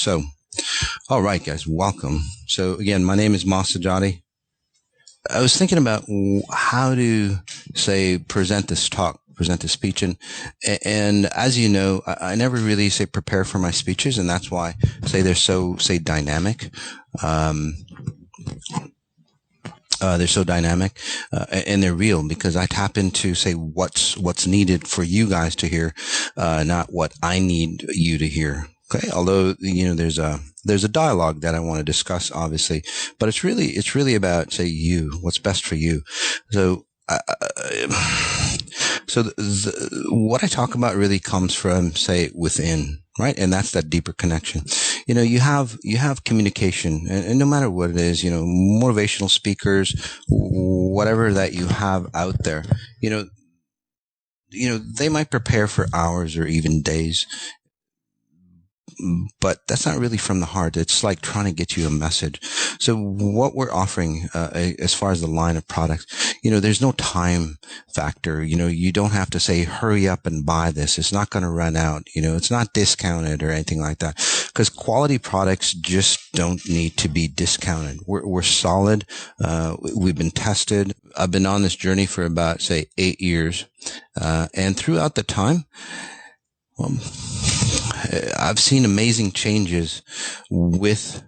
So, all right, guys, welcome. So again, my name is Masati. I was thinking about how to present this speech, and as you know, I never really prepare for my speeches, and that's why they're so dynamic. They're so dynamic, and they're real because I tap into what's needed for you guys to hear, not what I need you to hear. Okay. Although, there's a dialogue that I want to discuss, obviously, but it's really about you, what's best for you. So, what I talk about really comes from within, right? And that's that deeper connection. You have communication, and no matter what it is, motivational speakers, whatever that you have out there, they might prepare for hours or even days, but that's not really from the heart. It's like trying to get you a message. So what we're offering, as far as the line of products, there's no time factor. You don't have to say, hurry up and buy this. It's not going to run out. It's not discounted or anything like that, because quality products just don't need to be discounted. We're solid. We've been tested. I've been on this journey for about, 8 years. And throughout the time, I've seen amazing changes within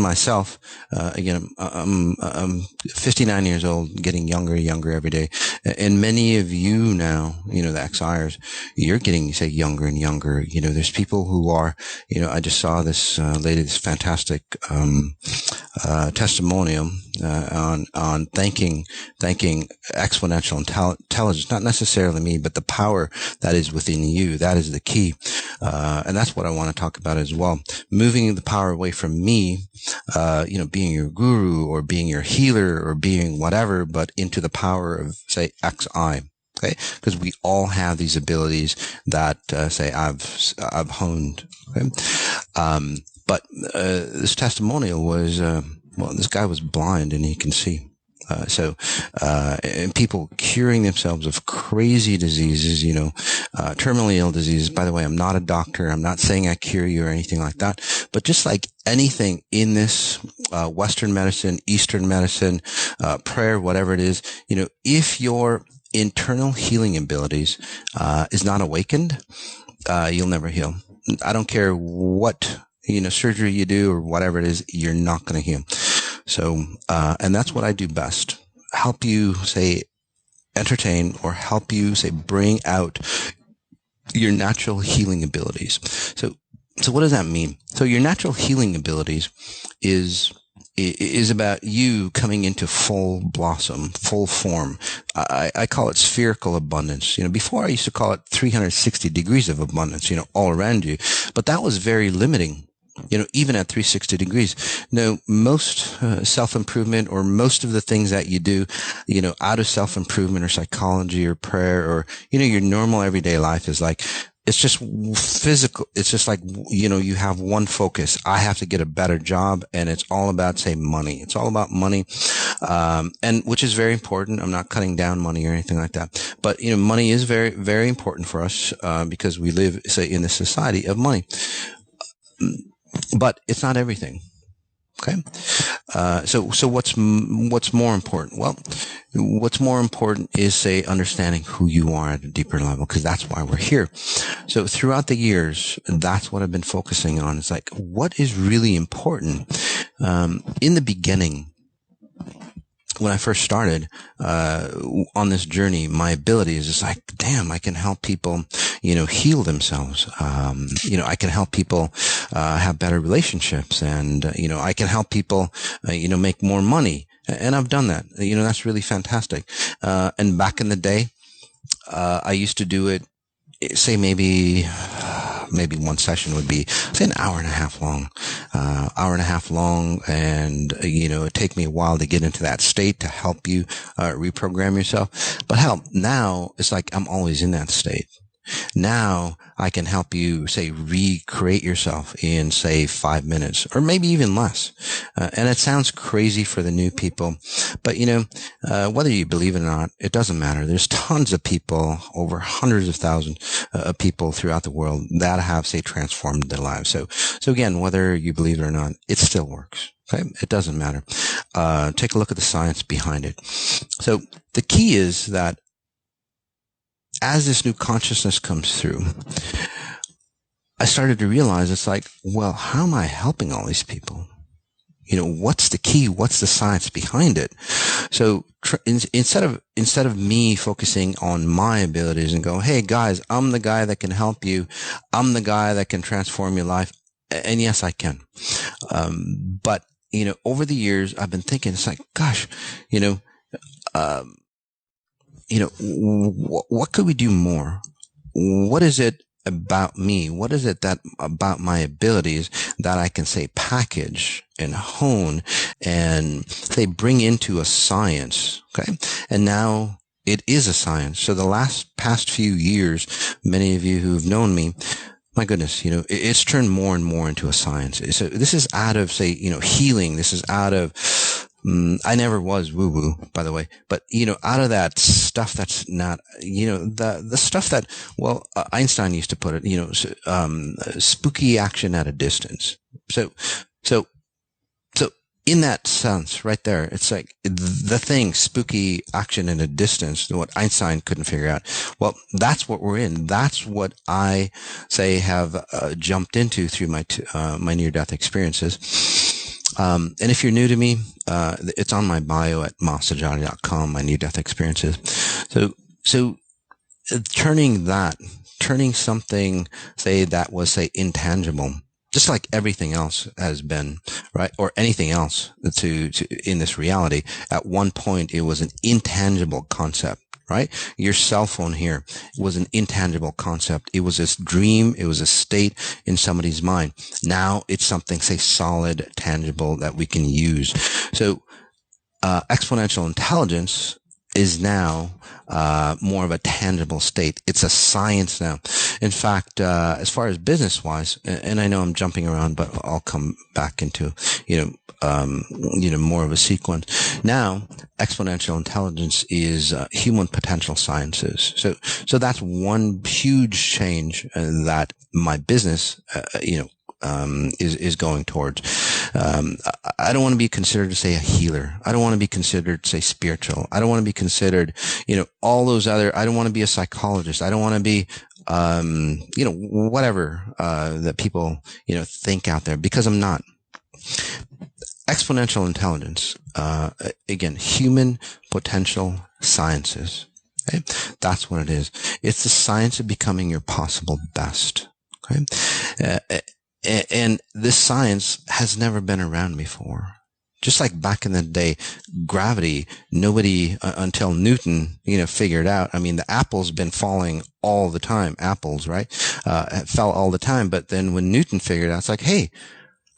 myself. Again, I'm 59 years old, getting younger every day. And many of you now, the XIers, you're getting, younger and younger. There's people who are, I just saw this lady, this fantastic testimonial on thanking Xponential Intelligence, not necessarily me, but the power that is within you. That is the key. And that's what I want to talk about as well. Moving the power away from me, being your guru or being your healer or being whatever, but into the power of, XI. Okay. Because we all have these abilities that, I've honed. Okay. But this testimonial was, this guy was blind and he can see. And people curing themselves of crazy diseases, terminally ill diseases. By the way, I'm not a doctor. I'm not saying I cure you or anything like that. But just like anything in this, Western medicine, Eastern medicine, prayer, whatever it is, if your internal healing abilities, is not awakened, you'll never heal. I don't care what, surgery you do or whatever it is, you're not going to heal. So, and that's what I do best. Help you, entertain or help you, bring out your natural healing abilities. So what does that mean? So your natural healing abilities is about you coming into full blossom, full form. I call it spherical abundance. Before I used to call it 360 degrees of abundance, all around you, but that was very limiting. Even at 360 degrees. Now, most self-improvement or most of the things that you do, out of self-improvement or psychology or prayer or, your normal everyday life is it's just physical. It's just you have one focus. I have to get a better job, and it's all about, money. It's all about money, and which is very important. I'm not cutting down money or anything like that. But, money is very, very important for us, because we live, in the society of money. But it's not everything. Okay. So what's more important? Well, what's more important is, understanding who you are at a deeper level, because that's why we're here. So throughout the years, that's what I've been focusing on. It's what is really important? In the beginning, when I first started, on this journey, my ability is just damn, I can help people, heal themselves. I can help people, have better relationships, and, I can help people, make more money. And I've done that. That's really fantastic. And back in the day, I used to do it, maybe one session would be, an hour and a half long, and, it'd take me a while to get into that state to help you, reprogram yourself. But hell, now it's I'm always in that state. Now I can help you, say, recreate yourself in, say, 5 minutes or maybe even less. And it sounds crazy for the new people, but whether you believe it or not, it doesn't matter. There's tons of people, over hundreds of thousands of people throughout the world that have, say, transformed their lives. So again, whether you believe it or not, it still works. Okay. It doesn't matter. Take a look at the science behind it. So the key is that as this new consciousness comes through, I started to realize it's like, well, how am I helping all these people? What's the key? What's the science behind it? So instead of me focusing on my abilities and go, hey guys, I'm the guy that can help you. I'm the guy that can transform your life. And yes, I can. But over the years, I've been thinking, it's like, gosh, what could we do more? What is it about me? What is it that about my abilities that I can, say, package and hone and, say, bring into a science? Okay. And now it is a science. So the past few years, many of you who've known me, my goodness, it's turned more and more into a science. So this is out of, say, healing. This is out of, I never was woo-woo, by the way, but, out of that stuff that's not, the stuff that, well, Einstein used to put it, spooky action at a distance. So in that sense right there, it's like the thing, spooky action at a distance, what Einstein couldn't figure out. Well, that's what we're in. That's what I, say, have jumped into through my near-death experiences. And if you're new to me, it's on my bio at masati.com, my near-death experiences. So turning something, say, that was, say, intangible, just like everything else has been, right? Or anything else to in this reality. At one point, it was an intangible concept, right? Your cell phone here was an intangible concept. It was this dream. It was a state in somebody's mind. Now it's something, say, solid, tangible that we can use. So, exponential intelligence is now more of a tangible state. It's a science now. In fact, as far as business-wise, and I know I'm jumping around, but I'll come back into more of a sequence. Now, exponential intelligence is human potential sciences. So that's one huge change that my business, is going towards. I don't want to be considered, say, a healer. I don't want to be considered, say, spiritual. I don't want to be considered, all those other, I don't want to be a psychologist. I don't want to be, whatever, that people, think out there, because I'm not. Exponential intelligence, again, human potential sciences. Okay? That's what it is. It's the science of becoming your possible best. Okay? And this science has never been around before. Just like back in the day, gravity, nobody until Newton, figured out. I mean, the apple's been falling all the time. Apples, right? It fell all the time. But then when Newton figured out, it's like, hey,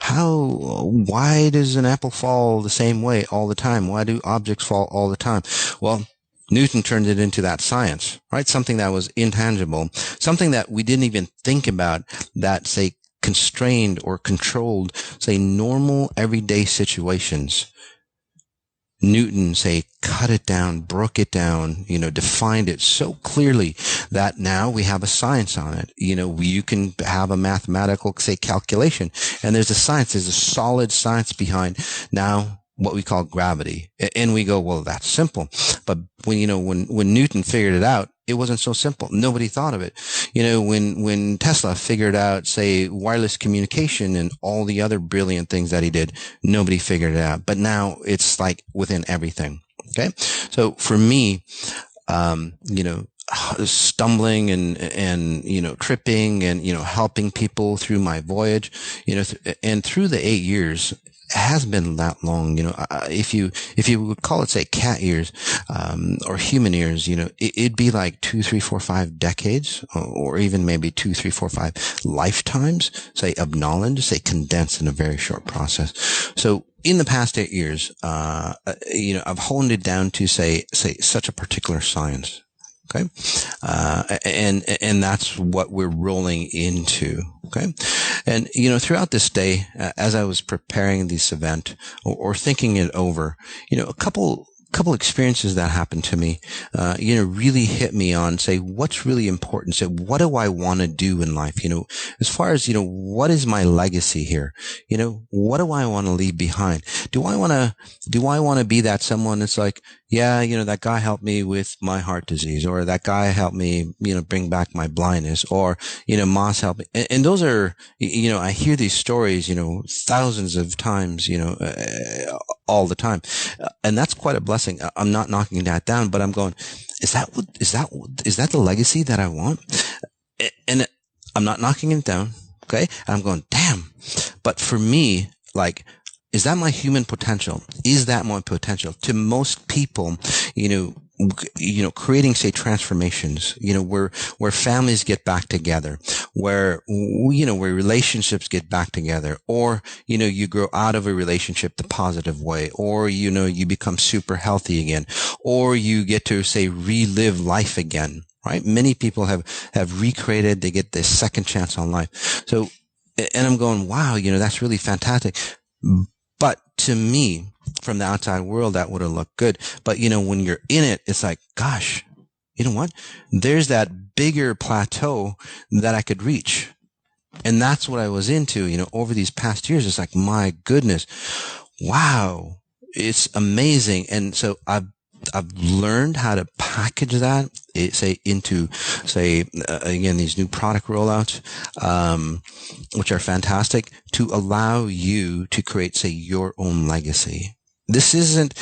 why does an apple fall the same way all the time? Why do objects fall all the time? Well, Newton turned it into that science, right? Something that was intangible, something that we didn't even think about, that, say, constrained or controlled, say, normal everyday situations. Newton, say, cut it down, broke it down, defined it so clearly that now we have a science on it. You can have a mathematical, say, calculation, and there's a science, there's a solid science behind now what we call gravity. And we go, well, that's simple. But when Newton figured it out, it wasn't so simple. Nobody thought of it. When Tesla figured out, say, wireless communication and all the other brilliant things that he did, nobody figured it out. But now it's like within everything. Okay. So for me, stumbling and tripping and, helping people through my voyage, and through the 8 years, has been that long. If you would call it, say, cat years, or human years, it'd be like 2, 3, 4, 5 decades, or even maybe 2, 3, 4, 5 lifetimes, say, of knowledge, say, condensed in a very short process. So in the past 8 years, I've honed it down to say such a particular science. Okay. And that's what we're rolling into. Okay. And, throughout this day, as I was preparing this event or thinking it over, a couple experiences that happened to me, really hit me on, say, what's really important? Say, what do I want to do in life? As far as, what is my legacy here? What do I want to leave behind? Do I want to be that someone that's like, yeah, that guy helped me with my heart disease, or that guy helped me, bring back my blindness, or, Moss helped me. And those are, I hear these stories, thousands of times, all the time. And that's quite a blessing. I'm not knocking that down, but I'm going, is that the legacy that I want? And I'm not knocking it down. Okay. And I'm going, damn. But for me, like, is that my human potential? Is that my potential? To most people, creating, say, transformations, where families get back together, where relationships get back together, or, you grow out of a relationship the positive way, or, you become super healthy again, or you get to, say, relive life again, right? Many people have recreated, they get this second chance on life. So, and I'm going, wow, that's really fantastic. But to me, from the outside world, that would have looked good. But, when you're in it, it's like, gosh, you know what? There's that bigger plateau that I could reach. And that's what I was into, over these past years. It's like, my goodness, wow, it's amazing. And so I've learned how to package that, into again, these new product rollouts, which are fantastic, to allow you to create, say, your own legacy. This isn't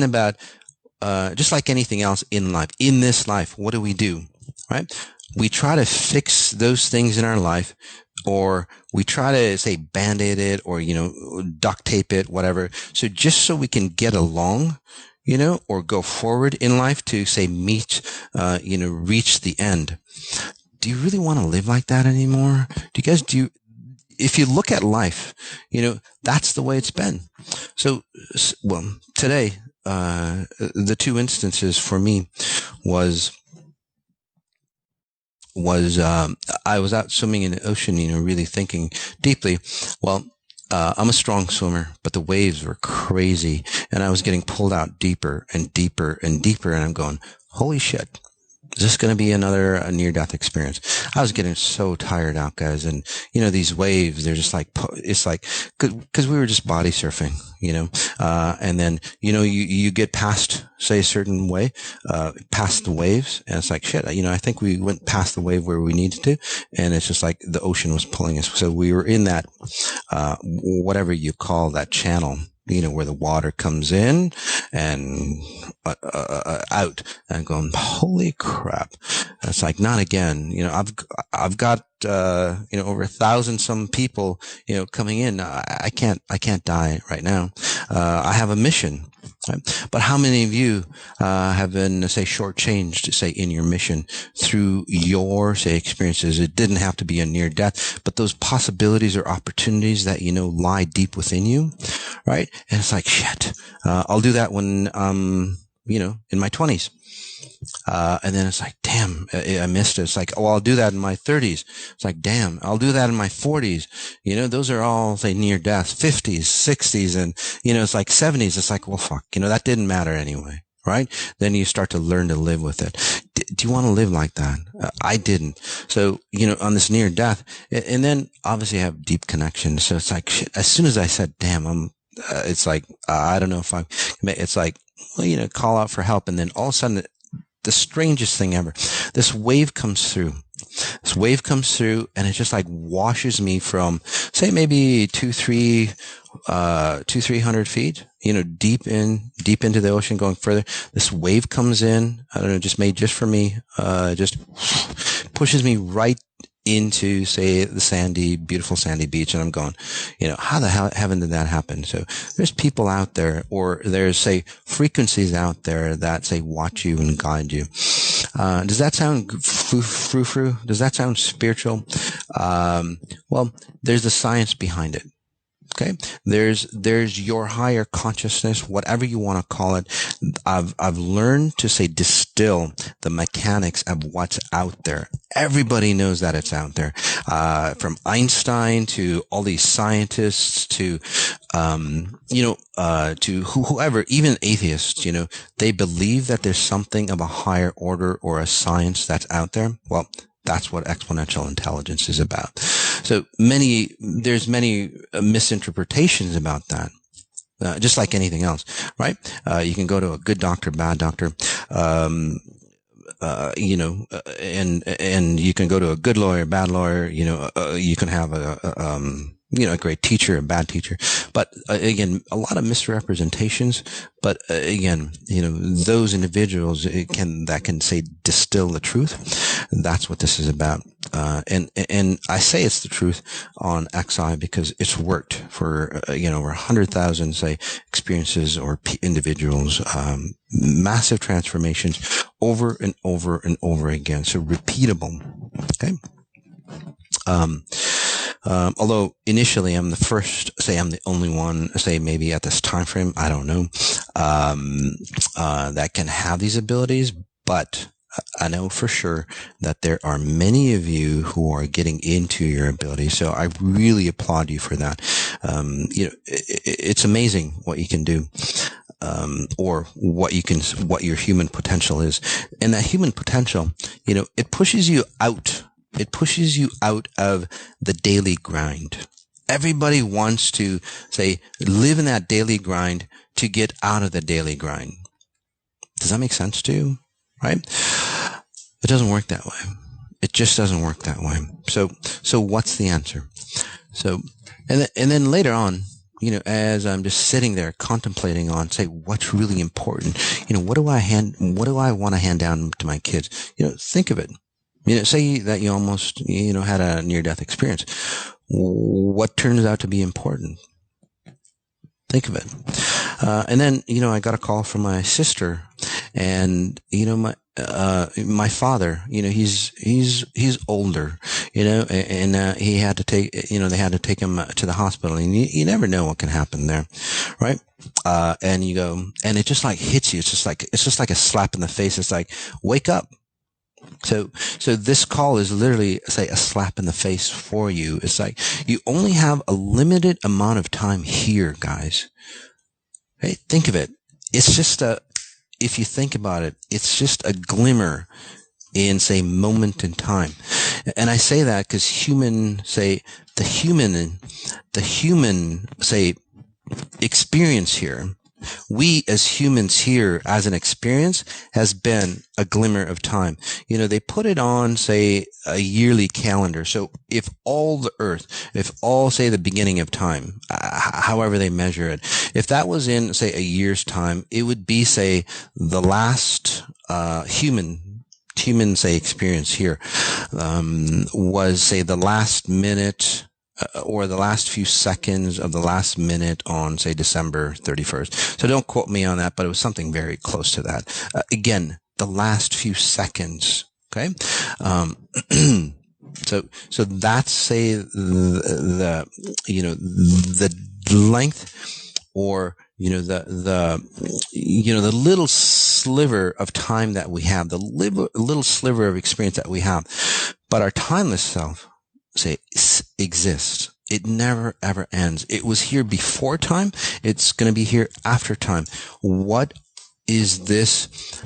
about, just like anything else in life. In this life, what do? Right? We try to fix those things in our life, or we try to, say, band-aid it, or, duct tape it, whatever. So just so we can get along, or go forward in life to, say, reach the end. Do you really want to live like that anymore? If you look at life, that's the way it's been. So, well, today, the two instances for me was I was out swimming in the ocean, really thinking deeply. Well, I'm a strong swimmer, but the waves were crazy, and I was getting pulled out deeper and deeper and deeper, and I'm going, holy shit. Is this going to be another near-death experience? I was getting so tired out, guys. And, these waves, they're just like, it's like, cause we were just body surfing, and then, you get past, say, a certain way, past the waves. And it's like, shit, I think we went past the wave where we needed to. And it's just like the ocean was pulling us. So we were in that, whatever you call that channel, where the water comes in and out, and going, holy crap. And it's like, not again. I've got, over 1,000 some people, coming in. I can't die right now. I have a mission. Right? But how many of you, have been, say, shortchanged, say, in your mission through your, say, experiences? It didn't have to be a near death, but those possibilities or opportunities that, lie deep within you. Right. And it's like, shit, I'll do that when, in my 20s. And then it's like, damn, I missed it. It's like, oh, I'll do that in my 30s. It's like, damn, I'll do that in my 40s. Those are all, say, near death, 50s, 60s, and, it's like 70s. It's like, well, fuck, that didn't matter anyway. Right? Then you start to learn to live with it. Do you want to live like that? I didn't. So, on this near death, and then obviously I have deep connection. So it's like, shit, as soon as I said, damn, it's like, I don't know if it's like, well, call out for help. And then all of a sudden, the strangest thing ever, this wave comes through. And it just like washes me from, say, maybe 300 feet, deep into the ocean, going further. This wave comes in, I don't know, just made just for me, just pushes me right into, say, the beautiful sandy beach. And I'm going, how the hell heaven did that happen? So there's people out there, or there's, say, frequencies out there that, say, watch you and guide you. Does that sound frou-frou? Does that sound spiritual? Well, there's the science behind it. Okay. There's your higher consciousness, whatever you want to call it. I've learned to say distill the mechanics of what's out there. Everybody knows that it's out there. From Einstein to all these scientists to, to whoever, even atheists, they believe that there's something of a higher order or a science that's out there. Well, that's what exponential intelligence is about. So there's many misinterpretations about that. Just like anything else, right? You can go to a good doctor, bad doctor, and you can go to a good lawyer, bad lawyer, you can have a great teacher, a bad teacher. But again, a lot of misrepresentations. But again, those individuals that can say distill the truth. That's what this is about. And I say it's the truth on XI because it's worked for, over 100,000, say, experiences or individuals, massive transformations over and over and over again. So repeatable. Okay. Although initially I'm the first, say I'm the only one, say maybe at this time frame, I don't know, that can have these abilities, but I know for sure that there are many of you who are getting into your abilities. So I really applaud you for that. It's amazing what you can do. Or what your human potential is. And that human potential, it pushes you out. It pushes you out of the daily grind. Everybody wants to, say, live in that daily grind to get out of the daily grind. Does that make sense to you? Right? It doesn't work that way. It just doesn't work that way. So what's the answer? So, and then later on, as I'm just sitting there contemplating on, say, what's really important, what do I want to hand down to my kids? Think of it. Say that you almost, had a near-death experience. What turns out to be important? Think of it. And then, I got a call from my sister and, my father, he's older, and he had to take, they had to take him to the hospital, and you never know what can happen there. Right. And you go, and it just like hits you. It's just like a slap in the face. It's like, wake up. So this call is literally, say, a slap in the face for you. It's like, you only have a limited amount of time here, guys. Hey, think of it. It's just if you think about it, it's just a glimmer in, say, moment in time. And I say that because the human, say, experience here, we as humans here as an experience has been a glimmer of time. They put it on, say, a yearly calendar. So if all the earth, say, the beginning of time, however they measure it, if that was in, say, a year's time, it would be, say, the last, human, say, experience here, was, say, the last minute, or the last few seconds of the last minute on, say, December 31st. So don't quote me on that, but it was something very close to that. Again, the last few seconds. Okay. So that's, say, the length, or, the little sliver of time that we have, the little sliver of experience that we have, but our timeless self, say, exists. It never ever ends. It was here before time. It's going to be here after time. What is this?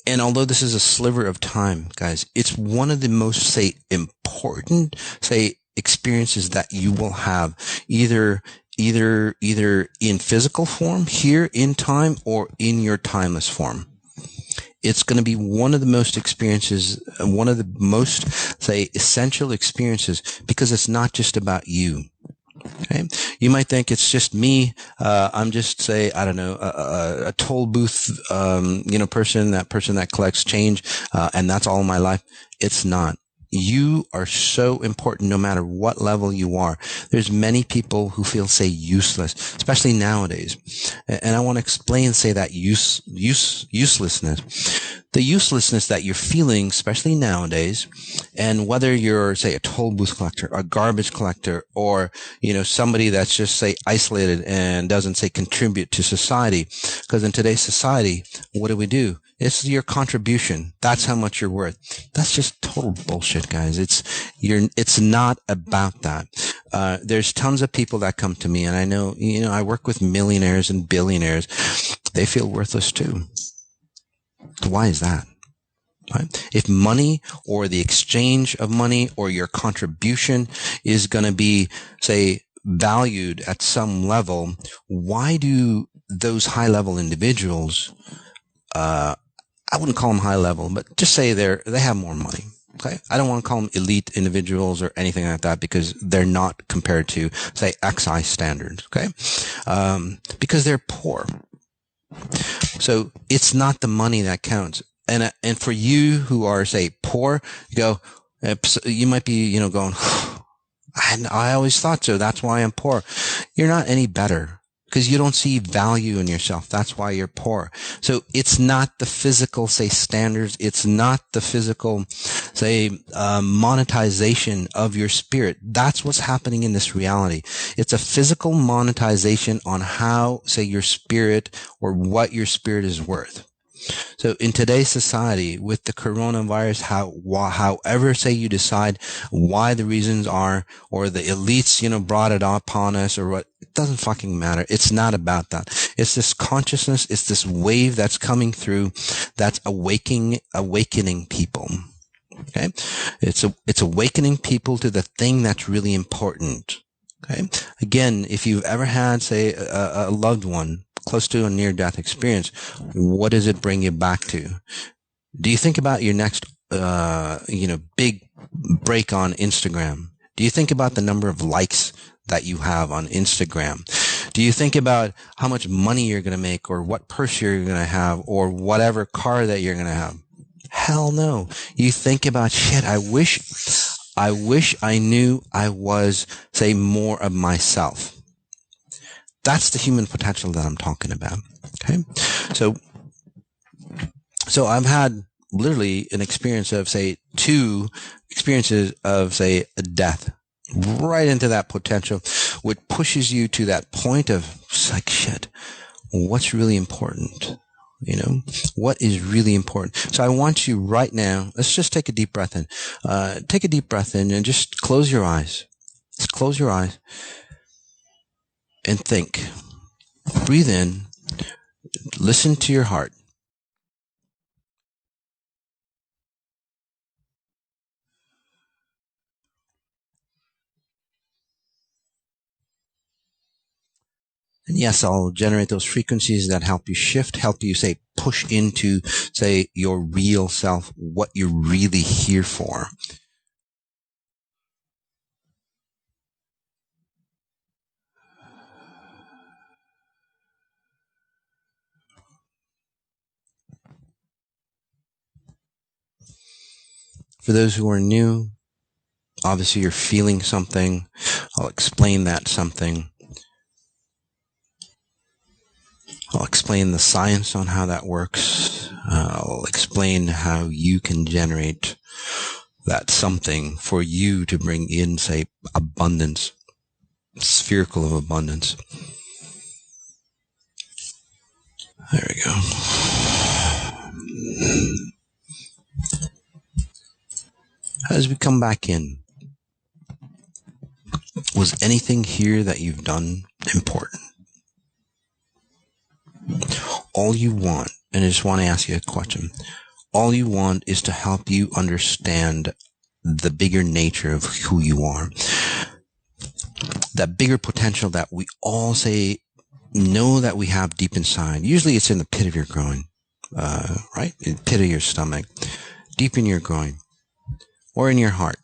And although this is a sliver of time, guys, it's one of the most, say, important, say, experiences that you will have, either in physical form here in time or in your timeless form. It's going to be one of the most experiences, one of the most, say, essential experiences, because it's not just about you. Okay. You might think it's just me. I'm just, say, I don't know, a toll booth, person that collects change, and that's all my life. It's not. You are so important no matter what level you are. There's many people who feel, say, useless, especially nowadays. And I want to explain, say, that uselessness. the uselessness that you're feeling, especially nowadays, and whether you're, say, a toll booth collector, a garbage collector, or, somebody that's just, say, isolated and doesn't, say, contribute to society. Because in today's society, what do? It's your contribution. That's how much you're worth. That's just total bullshit, guys. It's not about that. There's tons of people that come to me, and I know, I work with millionaires and billionaires. They feel worthless too. Why is that? Right? If money or the exchange of money or your contribution is going to be, say, valued at some level, why do those high-level individuals, I wouldn't call them high-level, but just say they have more money? Okay, I don't want to call them elite individuals or anything like that, because they're not compared to, say, XI standards. Okay, because they're poor. So it's not the money that counts. And for you who are, say, poor, you might be, going, I always thought so. That's why I'm poor. You're not any better, because you don't see value in yourself. That's why you're poor. So it's not the physical, say, standards. It's not the physical, say, monetization of your spirit. That's what's happening in this reality. It's a physical monetization on how, say, your spirit or what your spirit is worth. So in today's society, with the coronavirus, however, say, you decide why the reasons are, or the elites, brought it upon us, or what, it doesn't fucking matter. It's not about that. It's this consciousness. It's this wave that's coming through, that's awakening people. Okay. It's awakening people to the thing that's really important. Okay. Again, if you've ever had, say, a loved one close to a near-death experience, what does it bring you back to? Do you think about your next, big break on Instagram? Do you think about the number of likes that you have on Instagram? Do you think about how much money you're going to make, or what purse you're going to have, or whatever car that you're going to have? Hell no. You think about, shit, I wish I knew I was, say, more of myself. That's the human potential that I'm talking about. Okay. So I've had literally an experience of, say, 2 experiences of, say, a death right into that potential, which pushes you to that point of, like, shit, what's really important? What is really important? So I want you right now, let's just take a deep breath in. Take a deep breath in and just close your eyes. Just close your eyes and think. Breathe in. Listen to your heart. And yes, I'll generate those frequencies that help you shift, help you, say, push into, say, your real self, what you're really here for. For those who are new, obviously you're feeling something. I'll explain that something. I'll explain the science on how that works. I'll explain how you can generate that something for you to bring in, say, abundance, spherical of abundance. There we go. As we come back in, was anything here that you've done important? All you want, and I just want to ask you a question, all you want is to help you understand the bigger nature of who you are. That bigger potential that we all, say, know that we have deep inside. Usually it's in the pit of your groin, right? In the pit of your stomach, deep in your groin, or in your heart.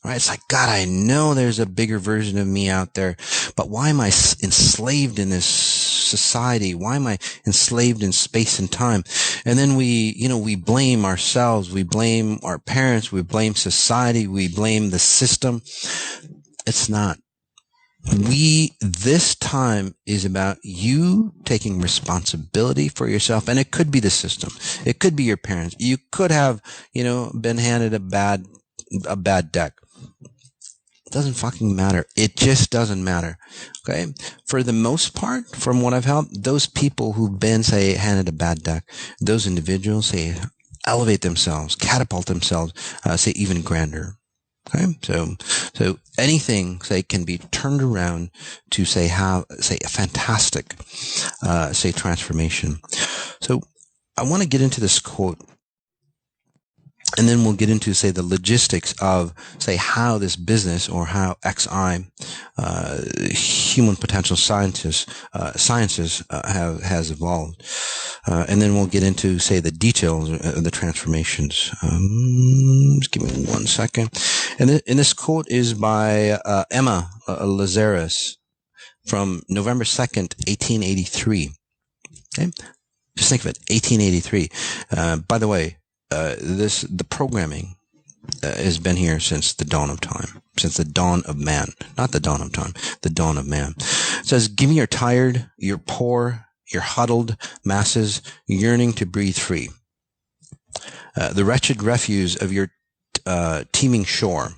Right? It's like, God, I know there's a bigger version of me out there, but why am I enslaved in this society? Why am I enslaved in space and time? And then we blame ourselves. We blame our parents. We blame society. We blame the system. It's not. This time is about you taking responsibility for yourself. And it could be the system. It could be your parents. You could have, been handed a bad deck. It doesn't fucking matter. It just doesn't matter. Okay. For the most part, from what I've helped, those people who've been, say, handed a bad deck, those individuals, say, elevate themselves, catapult themselves, say, even grander. Okay, so anything, say, can be turned around to, say, have, say, a fantastic, say, transformation. So I want to get into this quote, and then we'll get into, say, the logistics of, say, how this business, or how XI, human potential sciences has evolved. And then we'll get into, say, the details of the transformations. Just give me 1 second. And this quote is by Emma Lazarus from November 2nd, 1883. Okay? Just think of it, 1883. By the way, the programming has been here since the dawn of time, since the dawn of man. Not the dawn of time, the dawn of man. It says, give me your tired, your poor, your huddled masses yearning to breathe free. The wretched refuse of your teeming shore.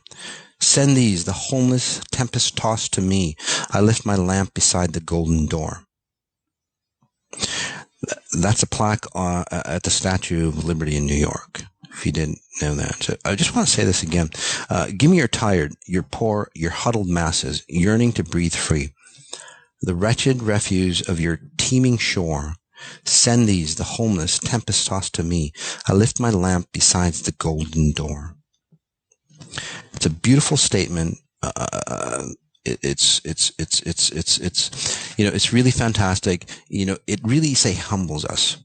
Send these, the homeless, tempest-tossed, to me. I lift my lamp beside the golden door. That's a plaque at the Statue of Liberty in New York, if you didn't know that. So I just want to say this again. Give me your tired, your poor, your huddled masses yearning to breathe free. The wretched refuse of your teeming shore. Send these, the homeless, tempest-tossed, to me. I lift my lamp beside the golden door. It's a beautiful statement. It's really fantastic. It really, say, humbles us.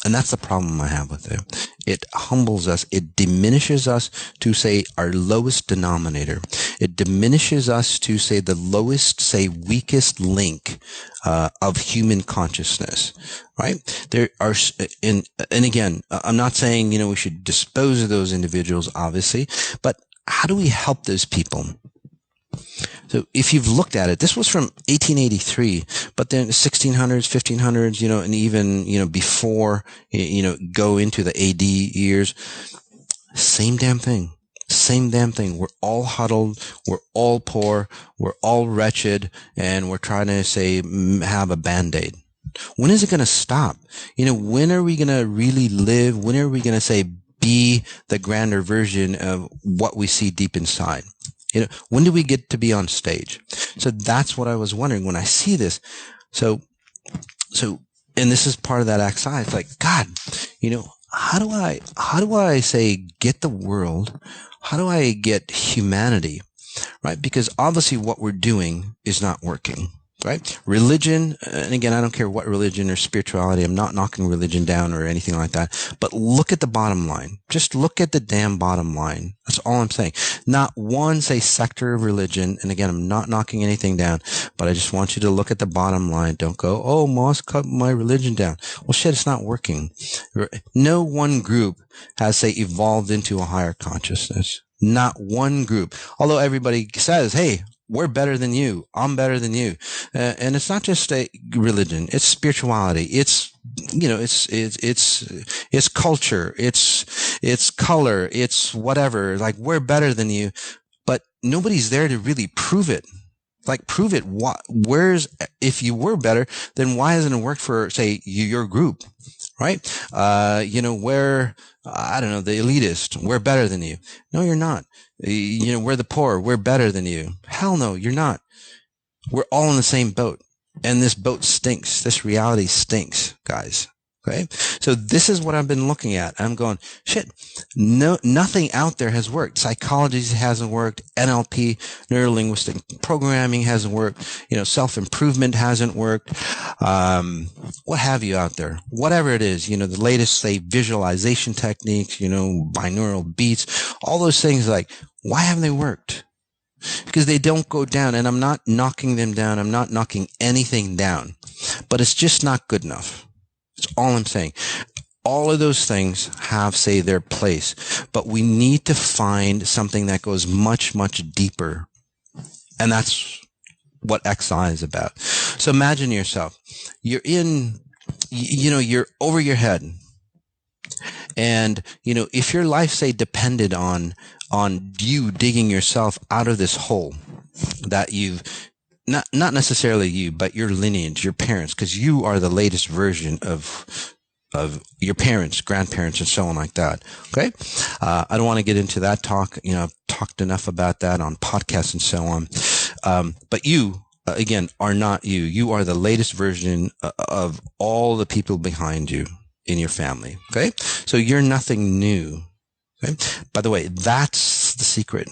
And that's the problem I have with it. It humbles us. It diminishes us to, say, our lowest denominator. It diminishes us to, say, the lowest, say, weakest link of human consciousness, right? There are, and again, I'm not saying, we should dispose of those individuals, obviously, but how do we help those people? So if you've looked at it, this was from 1883, but then 1600s, 1500s, and even, before, go into the AD years, same damn thing. Same damn thing. We're all huddled. We're all poor. We're all wretched. And we're trying to, say, have a Band-Aid. When is it going to stop? When are we going to really live? When are we going to, say, be the grander version of what we see deep inside? When do we get to be on stage? So that's what I was wondering when I see this. So, and this is part of that XI. It's like, God, how do I say, get the world? How do I get humanity? Right? Because obviously what we're doing is not working. Right? Religion, and again, I don't care what religion or spirituality, I'm not knocking religion down or anything like that, but look at the bottom line. Just look at the damn bottom line. That's all I'm saying. Not one, say, sector of religion, and again, I'm not knocking anything down, but I just want you to look at the bottom line. Don't go, oh, Moss cut my religion down. Well, shit, it's not working. No one group has, say, evolved into a higher consciousness. Not one group. Although everybody says, hey, we're better than you. I'm better than you. And it's not just a religion. It's spirituality. It's, it's culture. It's color. It's whatever. Like, we're better than you, but nobody's there to really prove it. Like, prove it. If you were better, then why hasn't it worked for, say, your group? Right? We're, I don't know, the elitist. We're better than you. No, you're not. We're the poor. We're better than you. Hell no, you're not. We're all in the same boat. And this boat stinks. This reality stinks, guys. Okay? So this is what I've been looking at. I'm going, shit, no, nothing out there has worked. Psychology hasn't worked. NLP, neuro-linguistic programming hasn't worked. Self-improvement hasn't worked. What have you out there? Whatever it is, the latest, say, visualization techniques, binaural beats, all those things, like, why haven't they worked? Because they don't go down, and I'm not knocking them down. I'm not knocking anything down, but it's just not good enough. That's all I'm saying. All of those things have, say, their place, but we need to find something that goes much, much deeper. And that's what XI is about. So imagine yourself, you're you're over your head. And, if your life, say, depended on you digging yourself out of this hole that you've, not necessarily you, but your lineage, your parents, because you are the latest version of your parents, grandparents, and so on like that. Okay. I don't want to get into that talk. I've talked enough about that on podcasts and so on. But you, again, are not you. You are the latest version of all the people behind you in your family. Okay. So you're nothing new. Okay. By the way, that's the secret.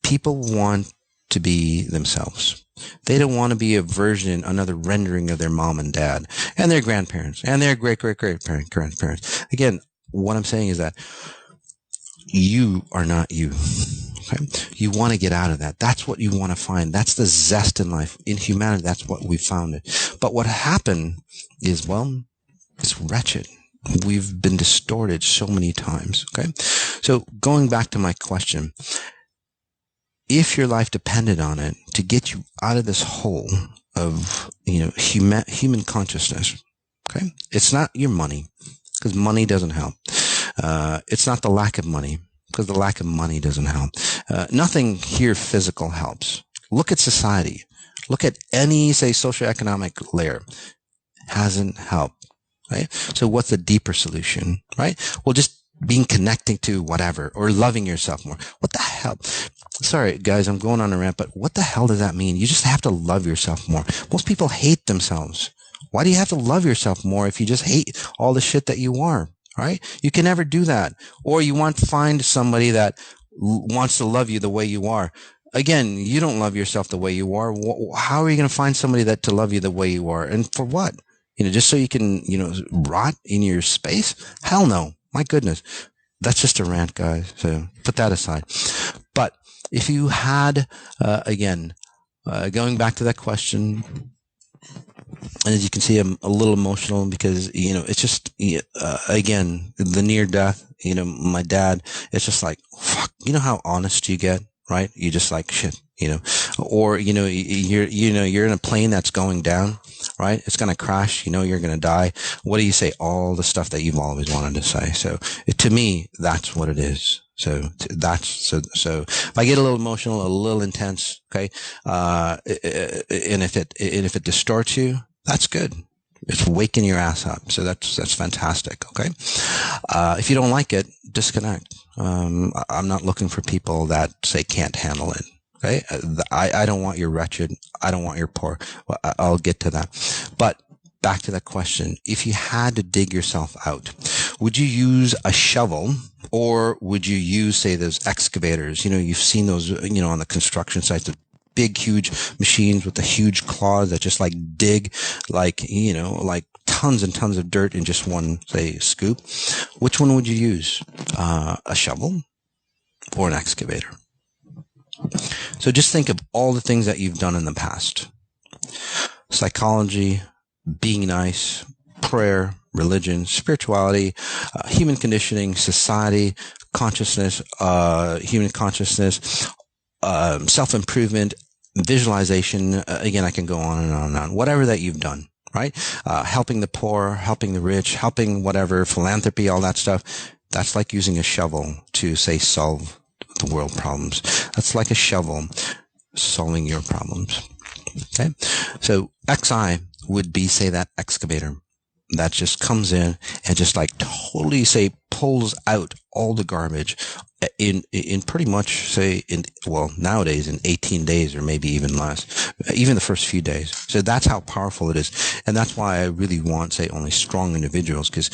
People want to be themselves. They don't want to be a version, another rendering of their mom and dad and their grandparents and their grandparents. Again, what I'm saying is that you are not you. Okay? You want to get out of that. That's what you want to find. That's the zest in life. In humanity, that's what we found it. But what happened is, well, it's wretched. We've been distorted so many times. Okay. So going back to my question, if your life depended on it to get you out of this hole of, human consciousness, okay, it's not your money, because money doesn't help. It's not the lack of money, because the lack of money doesn't help. Nothing here physical helps. Look at society. Look at any, say, socioeconomic layer. Hasn't helped. Right? So what's the deeper solution, right? Well, just being connecting to whatever, or loving yourself more. What the hell? Sorry, guys, I'm going on a rant, but what the hell does that mean? You just have to love yourself more. Most people hate themselves. Why do you have to love yourself more if you just hate all the shit that you are, right? You can never do that. Or you want to find somebody that wants to love you the way you are. Again, you don't love yourself the way you are. How are you going to find somebody that to love you the way you are? And for what? Just so you can, rot in your space? Hell no. My goodness. That's just a rant, guys. So put that aside. But if you had, going back to that question, and as you can see, I'm a little emotional because, it's just, again, the near death, my dad, it's just like, fuck, how honest you get, right? You just like, shit, or, you're in a plane that's going down, right? It's going to crash. You're going to die. What do you say? All the stuff that you've always wanted to say. So to me, that's what it is. So if I get a little emotional, a little intense, okay, and if it distorts you, that's good. It's waking your ass up. So that's fantastic. Okay. If you don't like it, disconnect. I'm not looking for people that say can't handle it. Okay. I don't want your wretched. I don't want your poor. Well, I'll get to that. But back to that question. If you had to dig yourself out, would you use a shovel or would you use, say, those excavators? You've seen those, on the construction sites, the big, huge machines with the huge claws that just like dig like tons and tons of dirt in just one, say, scoop. Which one would you use? A shovel or an excavator? So just think of all the things that you've done in the past. Psychology, being nice, prayer, religion, spirituality, human conditioning, society, consciousness, human consciousness, self-improvement, visualization. Again, I can go on and on and on. Whatever that you've done, right? Helping the poor, helping the rich, helping whatever, philanthropy, all that stuff. That's like using a shovel to, say, solve the world problems. That's like a shovel solving your problems. Okay. So XI would be, say, that excavator that just comes in and just like totally, say, pulls out all the garbage in pretty much, say, nowadays in 18 days or maybe even less, even the first few days. So that's how powerful it is. And that's why I really want, say, only strong individuals, because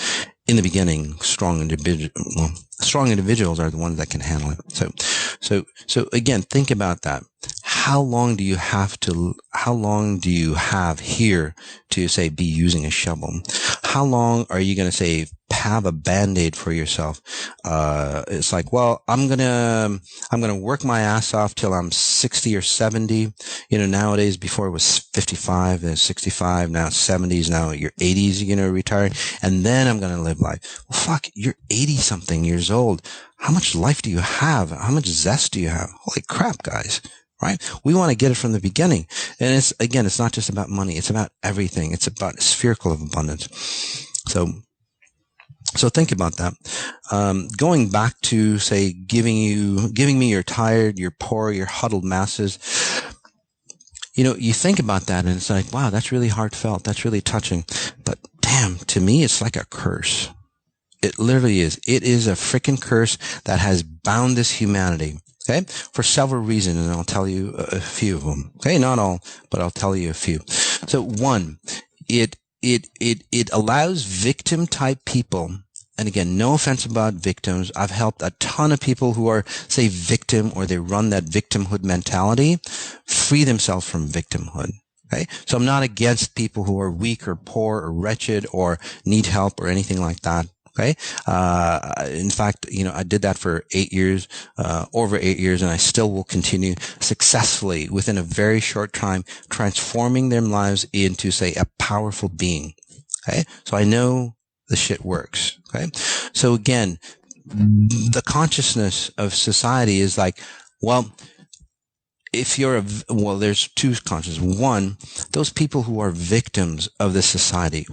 in the beginning, strong individuals are the ones that can handle it. So again, think about that. How long do you have here to, say, be using a shovel? How long are you going to, say, have a Band-Aid for yourself? It's like, well, I'm going to work my ass off till I'm 60 or 70. Nowadays, before it was 55 and 65, now it's 70s, now you're 80s, you're going to retire, and then I'm going to live life. Well, fuck, you're 80 something years old. How much life do you have? How much zest do you have? Holy crap, guys. right? We want to get it from the beginning. And it's not just about money. It's about everything. It's about spherical of abundance. So think about that. Going back to, say, giving me your tired, your poor, your huddled masses. You think about that and it's like, wow, that's really heartfelt. That's really touching. But damn, to me, it's like a curse. It literally is. It is a freaking curse that has bound this humanity. Okay, for several reasons, and I'll tell you a few of them. Okay, not all, but I'll tell you a few. So one, it allows victim type people. And again, no offense about victims. I've helped a ton of people who are, say, victim, or they run that victimhood mentality, free themselves from victimhood. Okay. So I'm not against people who are weak or poor or wretched or need help or anything like that. Okay. In fact, I did that for 8 years, over 8 years, and I still will continue successfully within a very short time, transforming their lives into, say, a powerful being. Okay. So I know the shit works. Okay. So again, the consciousness of society is like, well, if you're there's two consciousness. One, those people who are victims of this society,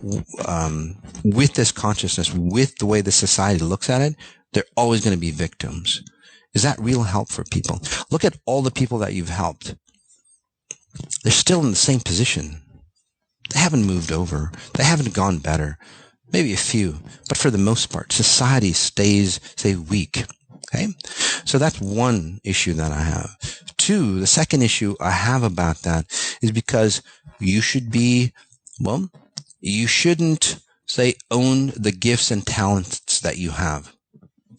with this consciousness, with the way the society looks at it, they're always going to be victims. Is that real help for people? Look at all the people that you've helped. They're still in the same position. They haven't moved over. They haven't gone better. Maybe a few, but for the most part, society stays, say, weak. Okay. So that's one issue that I have. Two, the second issue I have about that is because you shouldn't, say, own the gifts and talents that you have.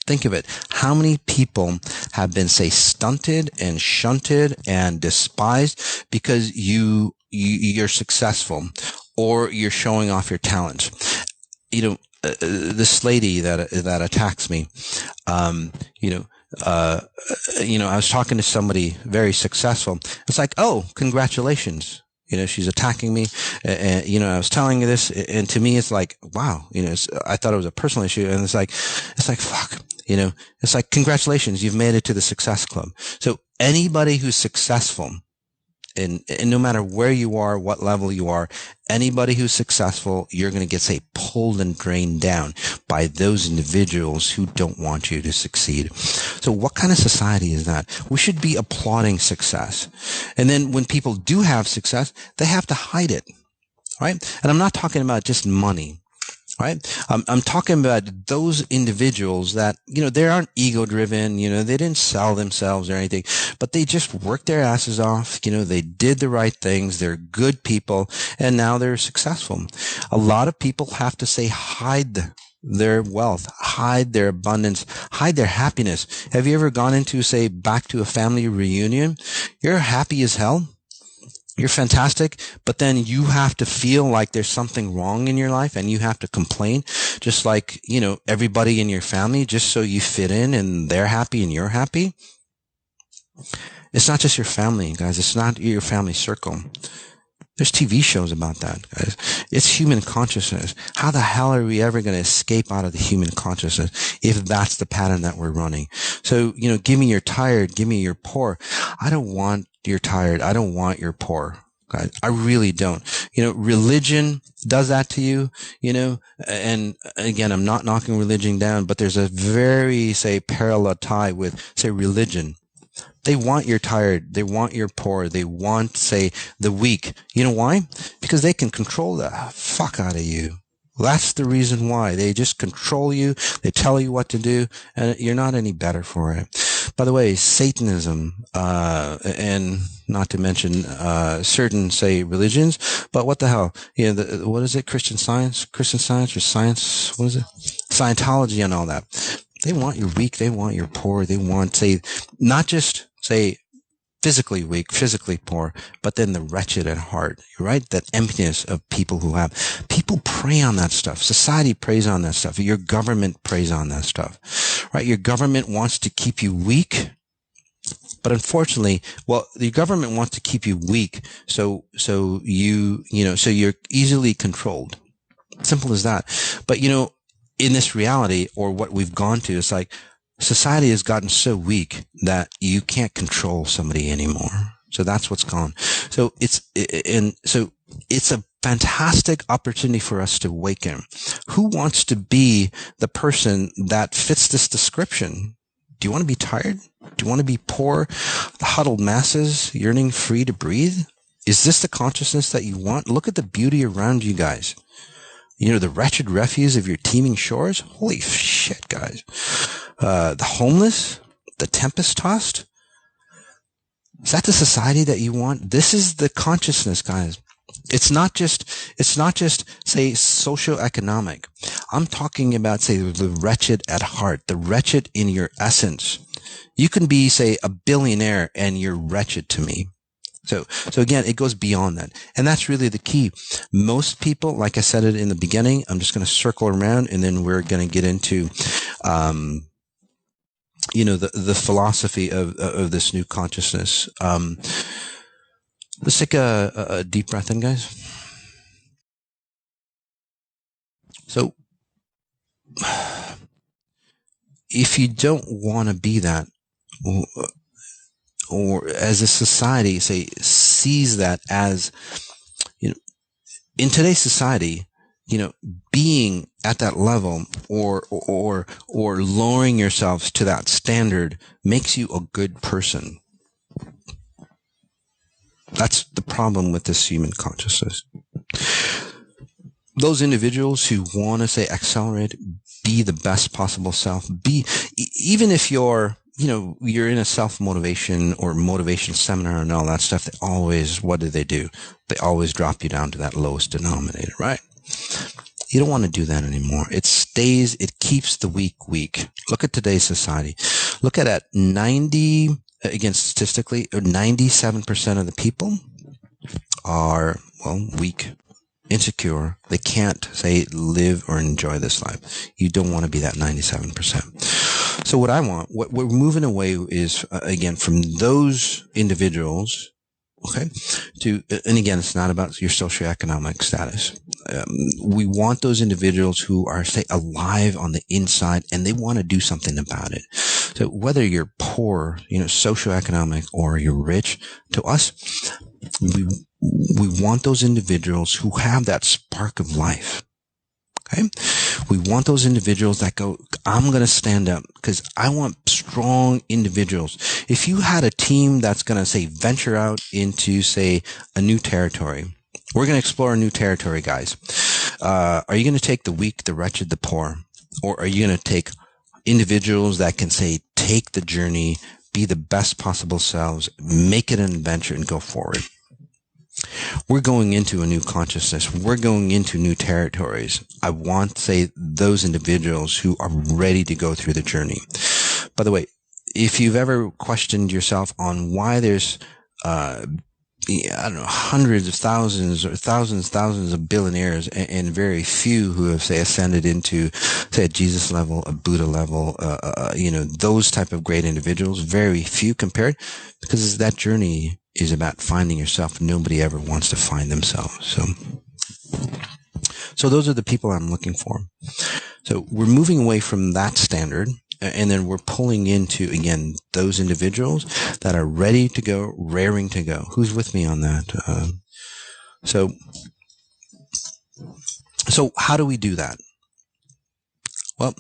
Think of it. How many people have been, say, stunted and shunted and despised because you're successful or you're showing off your talents? This lady that attacks me, I was talking to somebody very successful. It's like, oh, congratulations. She's attacking me. And, I was telling you this, and to me, it's like, wow, I thought it was a personal issue. And it's like, fuck, it's like, congratulations. You've made it to the success club. So anybody who's successful, and no matter where you are, what level you are, anybody who's successful, you're going to get, say, pulled and drained down by those individuals who don't want you to succeed. So what kind of society is that? We should be applauding success. And then when people do have success, they have to hide it, right? And I'm not talking about just money. Right? I'm talking about those individuals that, they aren't ego driven, they didn't sell themselves or anything, but they just worked their asses off. They did the right things. They're good people, and now they're successful. A lot of people have to, say, hide their wealth, hide their abundance, hide their happiness. Have you ever gone into, say, back to a family reunion? You're happy as hell. You're fantastic, but then you have to feel like there's something wrong in your life and you have to complain, just like, everybody in your family, just so you fit in and they're happy and you're happy. It's not just your family, guys. It's not your family circle. There's TV shows about that, guys. It's human consciousness. How the hell are we ever going to escape out of the human consciousness if that's the pattern that we're running? So, give me your tired, give me your poor. I don't want your tired. I don't want your poor. Guys, I really don't. Religion does that to you, and again, I'm not knocking religion down, but there's a very, say, parallel tie with, say, religion. They want your tired. They want your poor. They want, say, the weak. You know why? Because they can control the fuck out of you. That's the reason why. They just control you. They tell you what to do, and you're not any better for it. By the way, Satanism, and not to mention, certain, say, religions, but what the hell? What is it? Christian Science or science? What is it? Scientology and all that. They want your weak. They want your poor. They want, say, not just, say, physically weak, physically poor, but then the wretched at heart, right? That emptiness of people people prey on that stuff. Society preys on that stuff. Your government preys on that stuff, right? Your government wants to keep you weak, but unfortunately, the government wants to keep you weak. So you're easily controlled. Simple as that. But in this reality, or what we've gone to, it's like, society has gotten so weak that you can't control somebody anymore. So that's what's gone. So it's a fantastic opportunity for us to awaken. Who wants to be the person that fits this description? Do you want to be tired? Do you want to be poor, huddled masses, yearning free to breathe? Is this the consciousness that you want? Look at the beauty around you guys. The wretched refuse of your teeming shores. Holy shit, guys. The homeless, the tempest-tossed. Is that the society that you want? This is the consciousness, guys. It's not just, say, socioeconomic. I'm talking about, say, the wretched at heart, the wretched in your essence. You can be, say, a billionaire and you're wretched to me. So again, it goes beyond that. And that's really the key. Most people, like I said it in the beginning, I'm just going to circle around and then we're going to get into, the philosophy of this new consciousness. Let's take a deep breath in, guys. So if you don't want to be that, or as a society, say, sees that as, in today's society, being at that level or lowering yourselves to that standard makes you a good person. That's the problem with this human consciousness. Those individuals who want to, say, accelerate, be the best possible self, even if you're in a self-motivation or motivation seminar and all that stuff, what do? They always drop you down to that lowest denominator, right? You don't want to do that anymore. It keeps the weak. Look at today's society. Look at that. Statistically, 97% of the people are, weak, insecure. They can't, say, live or enjoy this life. You don't want to be that 97%. So what we're moving away is, again, from those individuals, okay, and again, it's not about your socioeconomic status. We want those individuals who are, say, alive on the inside and they want to do something about it. So whether you're poor, socioeconomic, or you're rich, to us, we want those individuals who have that spark of life. Okay? We want those individuals that go, I'm going to stand up, because I want strong individuals. If you had a team that's going to, say, venture out into, say, a new territory, we're going to explore a new territory, guys. Are you going to take the weak, the wretched, the poor? Or are you going to take individuals that can, say, take the journey, be the best possible selves, make it an adventure, and go forward? We're going into a new consciousness. We're going into new territories. I want, say, those individuals who are ready to go through the journey. By the way, if you've ever questioned yourself on why there's, hundreds of thousands or thousands of billionaires and very few who have, say, ascended into, say, a Jesus level, a Buddha level, those type of great individuals, very few compared, because that journey is about finding yourself. Nobody ever wants to find themselves. So those are the people I'm looking for. So we're moving away from that standard, and then we're pulling into, again, those individuals that are ready to go, raring to go. Who's with me on that? So how do we do that? Well,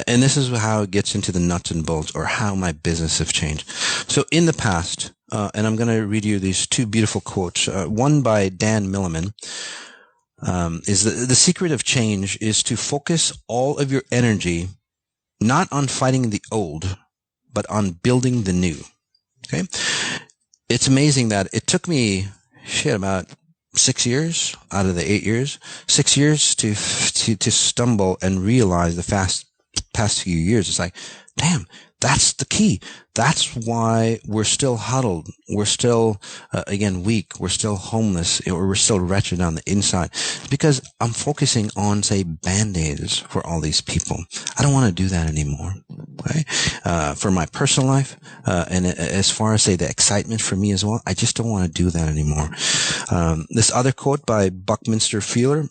and this is how it gets into the nuts and bolts, or how my business have changed. So in the past, and I'm going to read you these two beautiful quotes. One by Dan Milliman, is the secret of change is to focus all of your energy not on fighting the old, but on building the new. Okay. It's amazing that it took me about 6 years out of the 8 years, 6 years to stumble and realize the past few years. It's like, damn, that's the key. That's why we're still huddled. We're still, again, weak. We're still homeless, or we're still wretched on the inside, because I'm focusing on, say, Band-Aids for all these people. I don't want to do that anymore. Okay? For my personal life, and as far as, say, the excitement for me as well, I just don't want to do that anymore. This other quote by Buckminster Fuller,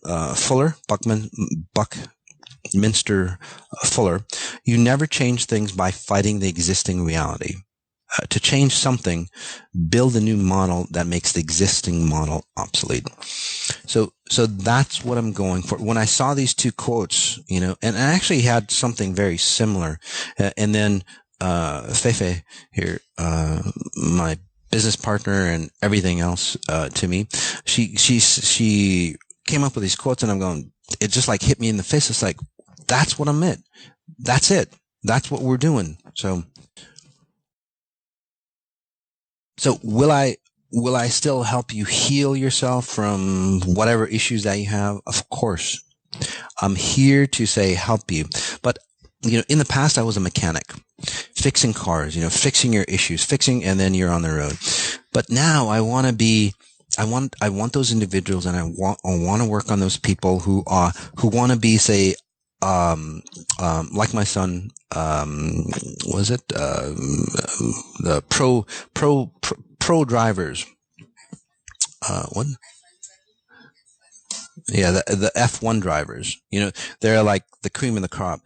You never change things by fighting the existing reality. To change something, build a new model that makes the existing model obsolete. So that's what I'm going for. When I saw these two quotes, and I actually had something very similar. And then, Fefe here, my business partner and everything else, to me, she came up with these quotes, and I'm going, it just like hit me in the face. It's like, that's what I meant. That's it. That's what we're doing. So will I still help you heal yourself from whatever issues that you have? Of course. I'm here to say help you. But, in the past I was a mechanic, fixing cars, fixing your issues, and then you're on the road. But now I want those individuals, and I want to work on those people who want to be, say, like my son, the pro drivers, what? Yeah, the F1 drivers, they're like the cream of the crop.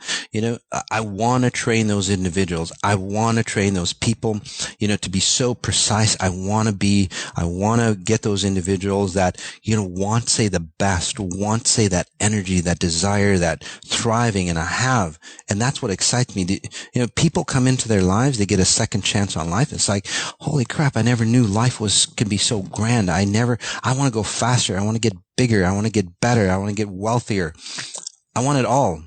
I want to train those individuals. I want to train those people, to be so precise. I want to get those individuals that, want, say, the best, want, say, that energy, that desire, that thriving, and I have. And that's what excites me. People come into their lives, they get a second chance on life. It's like, holy crap, I never knew life could be so grand. I want to go faster. I want to get bigger. I want to get better. I want to get wealthier. I want it all,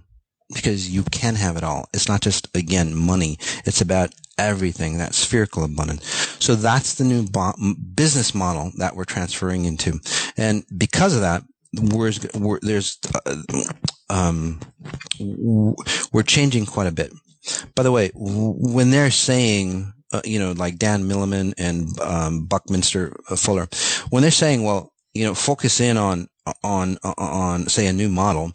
because you can have it all. It's not just, again, money. It's about everything, that spherical abundance. So that's the new business model that we're transferring into. And because of that, we're changing quite a bit. By the way, when they're saying, like Dan Milliman and Buckminster Fuller, when they're saying, well, focus in on say a new model.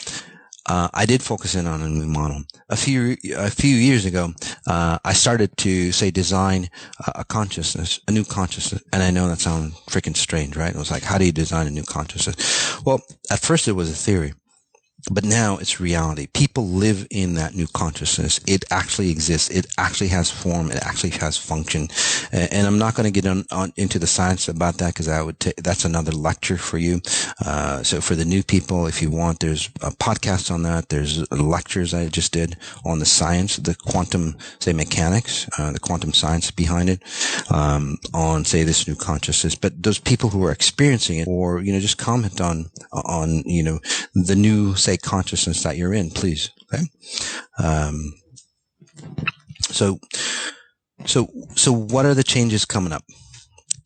I did focus in on a new model. A few years ago, I started to, say, design a new consciousness. And I know that sounds freaking strange, right? It was like, how do you design a new consciousness? Well, at first it was a theory. But now it's reality. People live in that new consciousness. It actually exists. It actually has form. It actually has function. And I'm not going to get into the science about that, because that's another lecture for you. So for the new people, if you want, there's a podcast on that. There's lectures I just did on the science, the quantum, say, mechanics, the quantum science behind it, on, say, this new consciousness. But those people who are experiencing it, or, just comment on, the new, say, consciousness that you're in, please. Okay. So what are the changes coming up?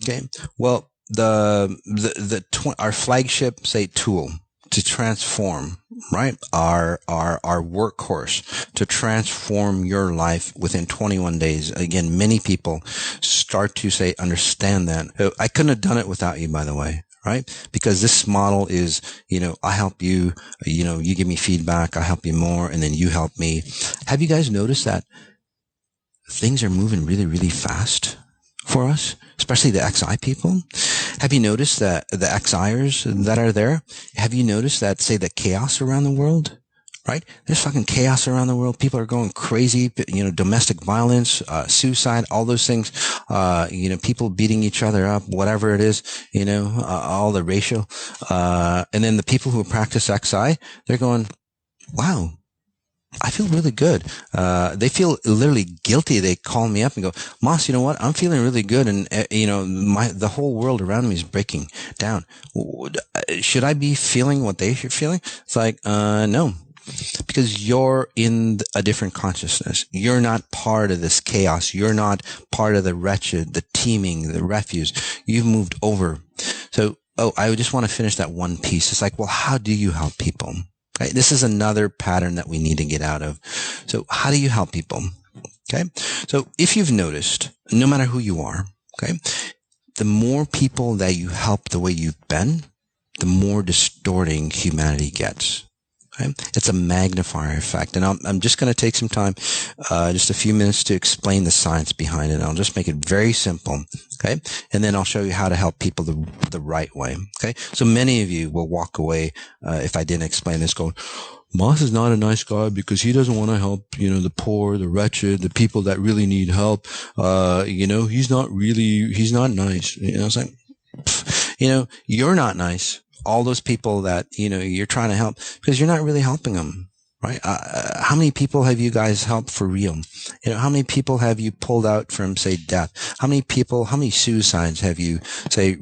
Okay. Well, our flagship, say, tool to transform, right? Our workhorse to transform your life within 21 days. Again, many people start to, say, understand that. I couldn't have done it without you, by the way. Right? Because this model is, I help you, you give me feedback, I help you more, and then you help me. Have you guys noticed that things are moving really, really fast for us, especially the XI people? Have you noticed that the XIers that are there, have you noticed that, say, the chaos around the world? Right? There's fucking chaos around the world. People are going crazy, domestic violence, suicide, all those things, people beating each other up, whatever it is, all the ratio. And then the people who practice XI, they're going, wow, I feel really good. They feel literally guilty. They call me up and go, Moss, you know what? I'm feeling really good. And, the whole world around me is breaking down. Should I be feeling what they should feeling? It's like, no. Because you're in a different consciousness. You're not part of this chaos. You're not part of the wretched, the teeming, the refuse. You've moved over. So, I just want to finish that one piece. It's like, well, how do you help people? Okay? This is another pattern that we need to get out of. So how do you help people? Okay. So if you've noticed, no matter who you are, okay, the more people that you help the way you've been, the more distorting humanity gets. Okay? It's a magnifier effect. And I'm just going to take some time, just a few minutes to explain the science behind it. I'll just make it very simple. Okay. And then I'll show you how to help people the right way. Okay. So many of you will walk away, if I didn't explain this, going, Moss is not a nice guy because he doesn't want to help, the poor, the wretched, the people that really need help. He's not nice. It's like, you're not nice. All those people that, you're trying to help, because you're not really helping them, right? How many people have you guys helped for real? How many people have you pulled out from, say, death? How many suicides have you, say,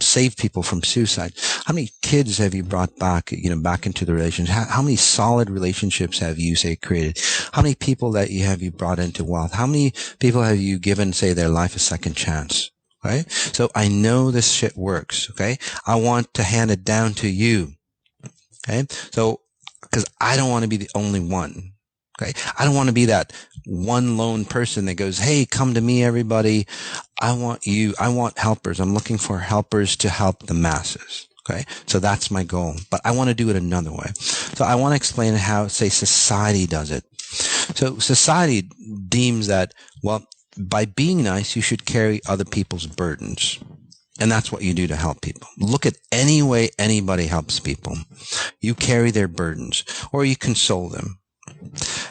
saved people from suicide? How many kids have you brought back, back into the relationship? How many solid relationships have you, say, created? How many people have you brought into wealth? How many people have you given, say, their life a second chance? Right? So I know this shit works. Okay. I want to hand it down to you. Okay. So, because I don't want to be the only one. Okay. I don't want to be that one lone person that goes, hey, come to me, everybody. I want helpers. I'm looking for helpers to help the masses. Okay. So that's my goal, but I want to do it another way. So I want to explain how, say, society does it. So society deems that, well, by being nice, you should carry other people's burdens. And that's what you do to help people. Look at any way anybody helps people. You carry their burdens, or you console them.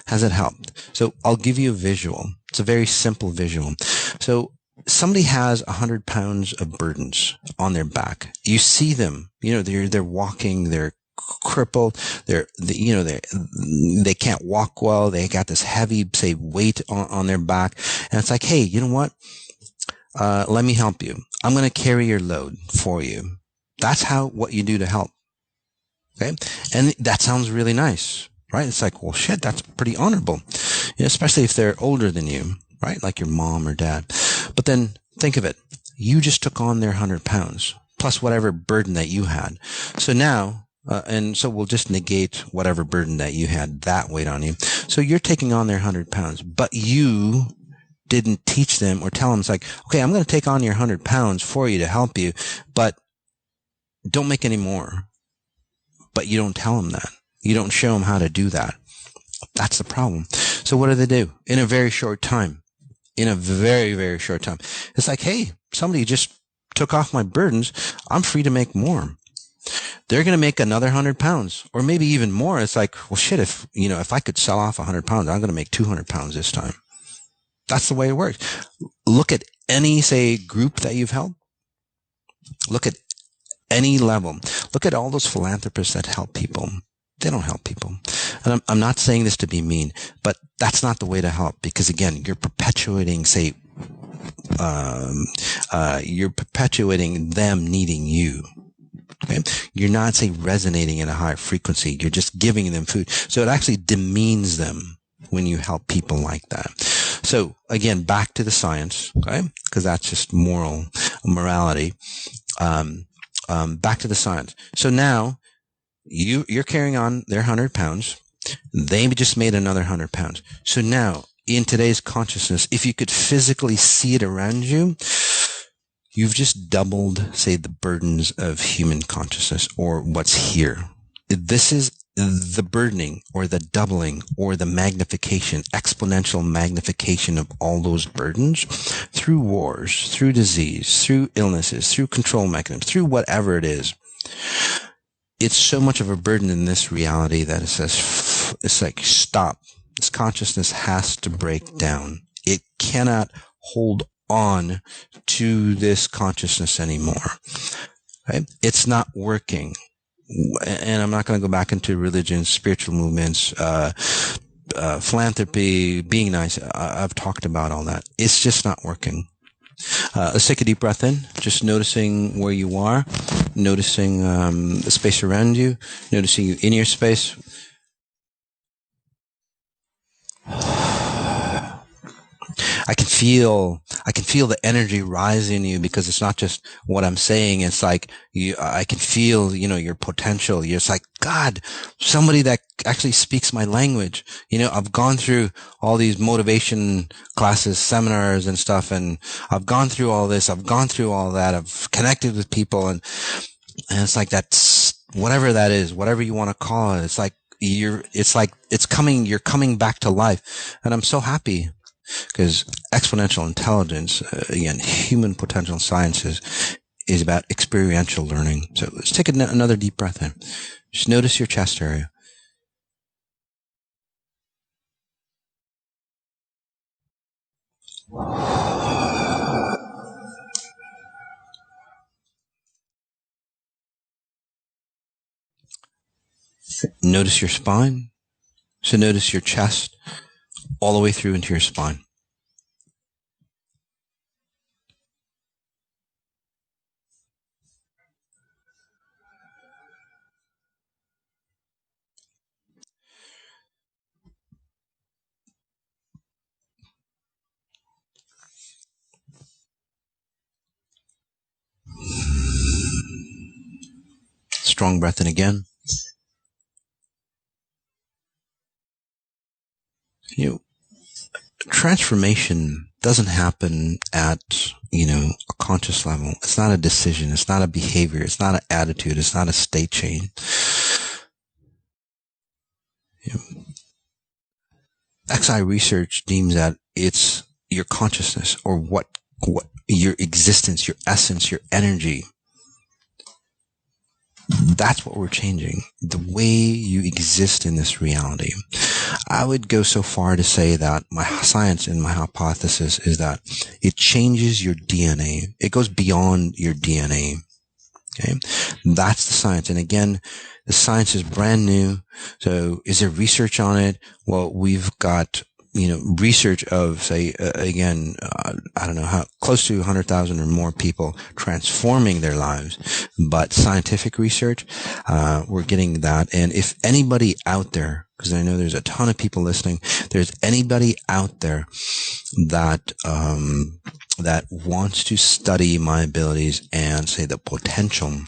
Has it helped? So I'll give you a visual. It's a very simple visual. So somebody has 100 pounds of burdens on their back. You see them, they're walking, they're crippled, they can't walk well, they got this heavy, say, weight on their back, and it's like, hey, you know what, let me help you. I'm going to carry your load for you. That's what you do to help. Okay. And that sounds really nice, right? It's like, well, shit, that's pretty honorable, especially if they're older than you, right? Like your mom or dad. But then think of it. You just took on their 100 pounds plus whatever burden that you had. So now, and so we'll just negate whatever burden that you had, that weight on you. So you're taking on their 100 pounds, but you didn't teach them or tell them, it's like, okay, I'm going to take on your 100 pounds for you to help you, but don't make any more. But you don't tell them that. You don't show them how to do that. That's the problem. So what do? In a very short time, it's like, hey, somebody just took off my burdens. I'm free to make more. They're going to make another 100 pounds or maybe even more. It's like, well, shit, if I could sell off 100 pounds, I'm going to make 200 pounds this time. That's the way it works. Look at any, say, group that you've helped. Look at any level. Look at all those philanthropists that help people. They don't help people. And I'm not saying this to be mean, but that's not the way to help, because again, you're perpetuating, say, you're perpetuating them needing you. Okay? You're not, say, resonating at a higher frequency. You're just giving them food. So it actually demeans them when you help people like that. So again, back to the science, okay? Because that's just morality. Back to the science. So now you're carrying on their 100 pounds. They just made another 100 pounds. So now in today's consciousness, if you could physically see it around you, you've just doubled, say, the burdens of human consciousness, or what's here. This is the burdening or the doubling or the magnification, exponential magnification of all those burdens through wars, through disease, through illnesses, through control mechanisms, through whatever it is. It's so much of a burden in this reality that it says, it's like, stop. This consciousness has to break down. It cannot hold on to this consciousness anymore. Right? It's not working. And I'm not going to go back into religion, spiritual movements, philanthropy, being nice. I've talked about all that. It's just not working. Let's take a deep breath in, just noticing where you are, noticing the space around you, noticing you in your space. I can feel the energy rising in you, because it's not just what I'm saying. It's like I can feel, your potential. It's like, God, somebody that actually speaks my language. I've gone through all these motivation classes, seminars and stuff, and I've gone through all this. I've gone through all that. I've connected with people, and it's like that whatever that is, whatever you want to call it. It's like you're coming back to life. And I'm so happy because exponential intelligence, again, human potential sciences, is about experiential learning. So let's take another deep breath in. Just notice your chest area. Notice your spine. So notice your chest all the way through into your spine. Strong breath in again. Transformation doesn't happen at, a conscious level. It's not a decision. It's not a behavior. It's not an attitude. It's not a state change. XI research deems that it's your consciousness, or what your existence, your essence, your energy. That's what we're changing. The way you exist in this reality. I would go so far to say that my science and my hypothesis is that it changes your DNA. It goes beyond your DNA. Okay. That's the science. And again, the science is brand new. So is there research on it? Well, we've got, research of, say, I don't know how, close to 100,000 or more people transforming their lives. But scientific research, we're getting that. And if anybody out there, because I know there's a ton of people listening, there's anybody out there that, that wants to study my abilities and say the potential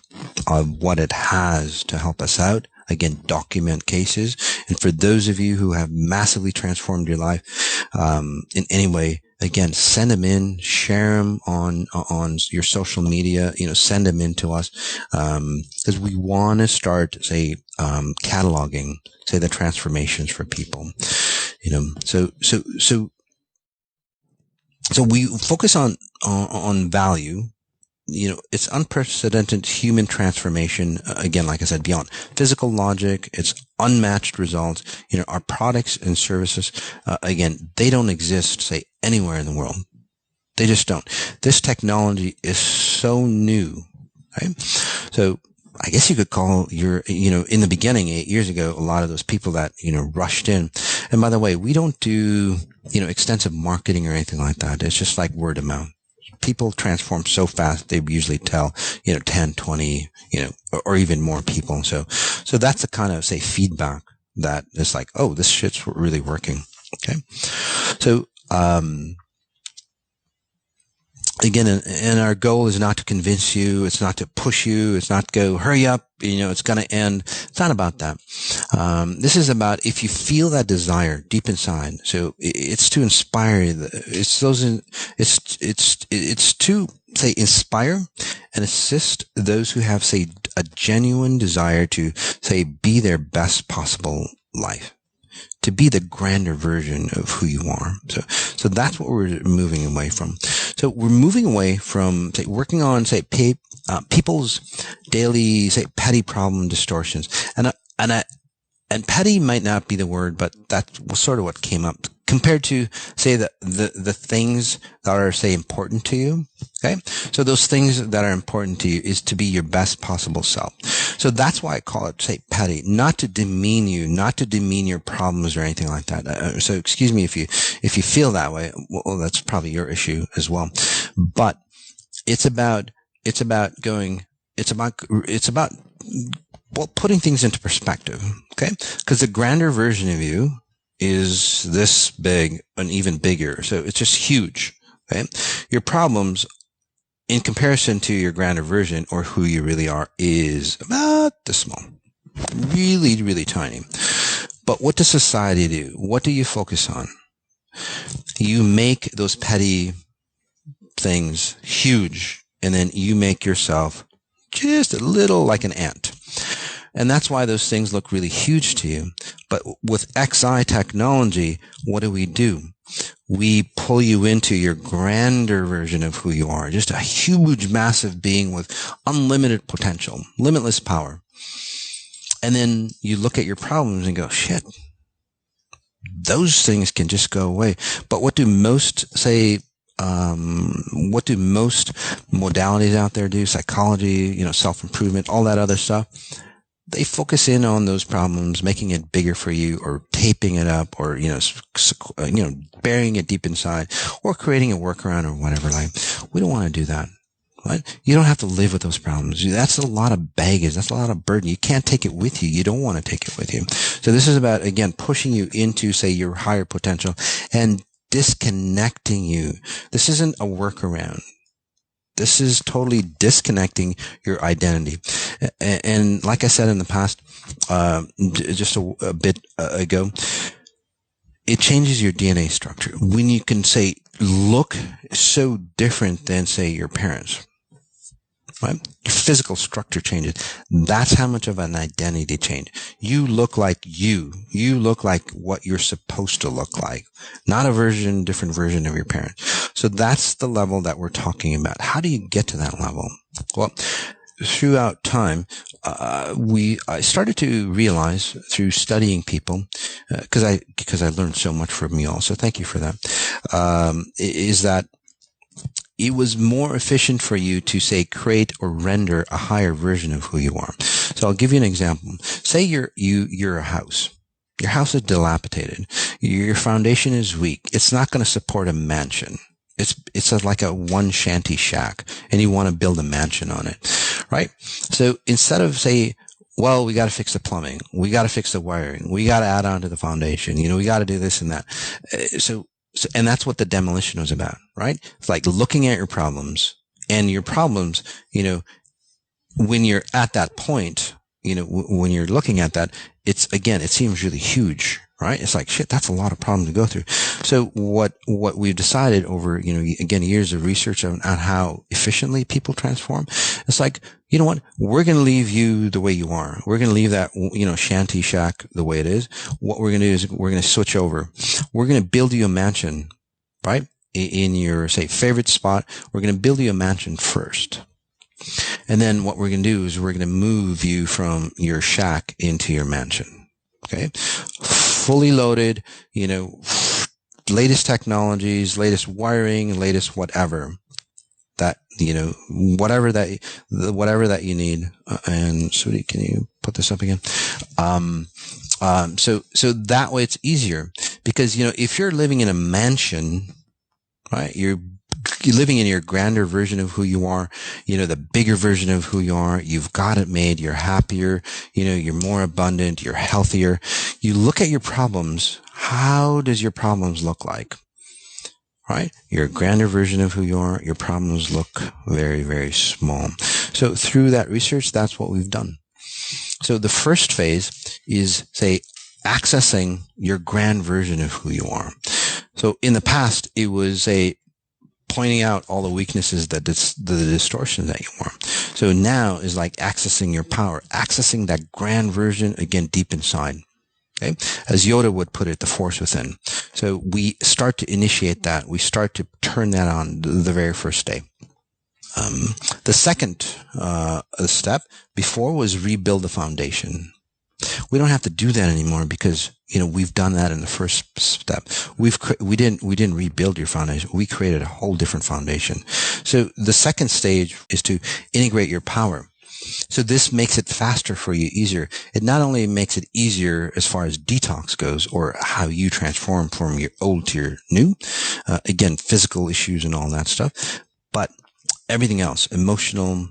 of what it has to help us out. Again, document cases. And for those of you who have massively transformed your life, in any way, again, send them in, share them on your social media, send them in to us. Cause we want to start, say, cataloging, say, the transformations for people, so we focus on value. It's unprecedented human transformation. Again, like I said, beyond physical logic, it's unmatched results. Our products and services, again, they don't exist, say, anywhere in the world. They just don't. This technology is so new, right? So I guess you could call in the beginning, 8 years ago, a lot of those people that, rushed in. And by the way, we don't do, extensive marketing or anything like that. It's just like word of mouth. People transform so fast, they usually tell, 10, 20, or even more people. So that's the kind of, say, feedback that is like, oh, this shit's really working. Okay. So, again, and our goal is not to convince you. It's not to push you. It's not to go, hurry up. It's going to end. It's not about that. This is about if you feel that desire deep inside. So it's to inspire. It's to, say, inspire and assist those who have, say, a genuine desire to, say, be their best possible life, to be the grander version of who you are. So that's what we're moving away from. So we're moving away from, say, working on, say, people's daily, say, petty problem distortions. And petty might not be the word, but that's sort of what came up compared to, say, the things that are, say, important to you. Okay. So those things that are important to you is to be your best possible self. So that's why I call it, say, petty, not to demean you, not to demean your problems or anything like that. So excuse me if you feel that way. Well, that's probably your issue as well. But it's about putting things into perspective. Okay. Because the grander version of you is this big and even bigger. So it's just huge. Okay. Your problems, in comparison to your grander version or who you really are, is about this small. Really, really tiny. But what does society do? What do you focus on? You make those petty things huge, and then you make yourself just a little like an ant. And that's why those things look really huge to you. But with XI technology, what do? We pull you into your grander version of who you are, just a huge, massive being with unlimited potential, limitless power. And then you look at your problems and go, shit, those things can just go away. But what do most modalities out there do? Psychology, self-improvement, all that other stuff. They focus in on those problems, making it bigger for you, or taping it up, or, burying it deep inside, or creating a workaround or whatever. Like, we don't want to do that. Right? You don't have to live with those problems. That's a lot of baggage. That's a lot of burden. You can't take it with you. You don't want to take it with you. So this is about, again, pushing you into, say, your higher potential and disconnecting you. This isn't a workaround. This is totally disconnecting your identity. And like I said in the past, just a bit ago, it changes your DNA structure. When you can, say, look so different than, say, your parents, right? Your physical structure changes. That's how much of an identity change. You look like you. You look like what you're supposed to look like, not a different version of your parents. So that's the level that we're talking about. How do you get to that level? Well, throughout time, I started to realize through studying people, because I learned so much from you all. So thank you for that. Is that it was more efficient for you to, say, create or render a higher version of who you are. So I'll give you an example. Say you're a house. Your house is dilapidated. Your foundation is weak. It's not going to support a mansion. It's like a one shanty shack, and you want to build a mansion on it, right? So instead of, say, well, we got to fix the plumbing, we got to fix the wiring, we got to add on to the foundation, we got to do this and that. And that's what the demolition was about, right? It's like looking at your problems, and your problems, when you're at that point, when you're looking at that, it seems really huge, right? It's like, shit, that's a lot of problems to go through. So what we've decided over, again, years of research on how efficiently people transform, it's like, you know what? We're going to leave you the way you are. We're going to leave that, shanty shack the way it is. What we're going to do is we're going to switch over. We're going to build you a mansion, right? In your, say, favorite spot. We're going to build you a mansion first. And then what we're going to do is we're going to move you from your shack into your mansion. Okay. Fully loaded, latest technologies, latest wiring, latest whatever that, whatever that you need. And Sudi, can you put this up again? So that way it's easier because, if you're living in a mansion, right, you're living in your grander version of who you are, the bigger version of who you are. You've got it made. You're happier. You're more abundant. You're healthier. You look at your problems. How does your problems look like? Right? You're a grander version of who you are. Your problems look very, very small. So through that research, that's what we've done. So the first phase is, say, accessing your grand version of who you are. So in the past, it was pointing out all the weaknesses, the distortions that you are. So now is like accessing your power, accessing that grand version, again, deep inside. Okay. As Yoda would put it, the force within. So we start to initiate that. We start to turn that on the very first day. The second step before was rebuild the foundation. We don't have to do that anymore because, we've done that in the first step. We didn't rebuild your foundation. We created a whole different foundation. So the second stage is to integrate your power. So this makes it faster for you, easier. It not only makes it easier as far as detox goes or how you transform from your old to your new, again, physical issues and all that stuff, but everything else, emotional,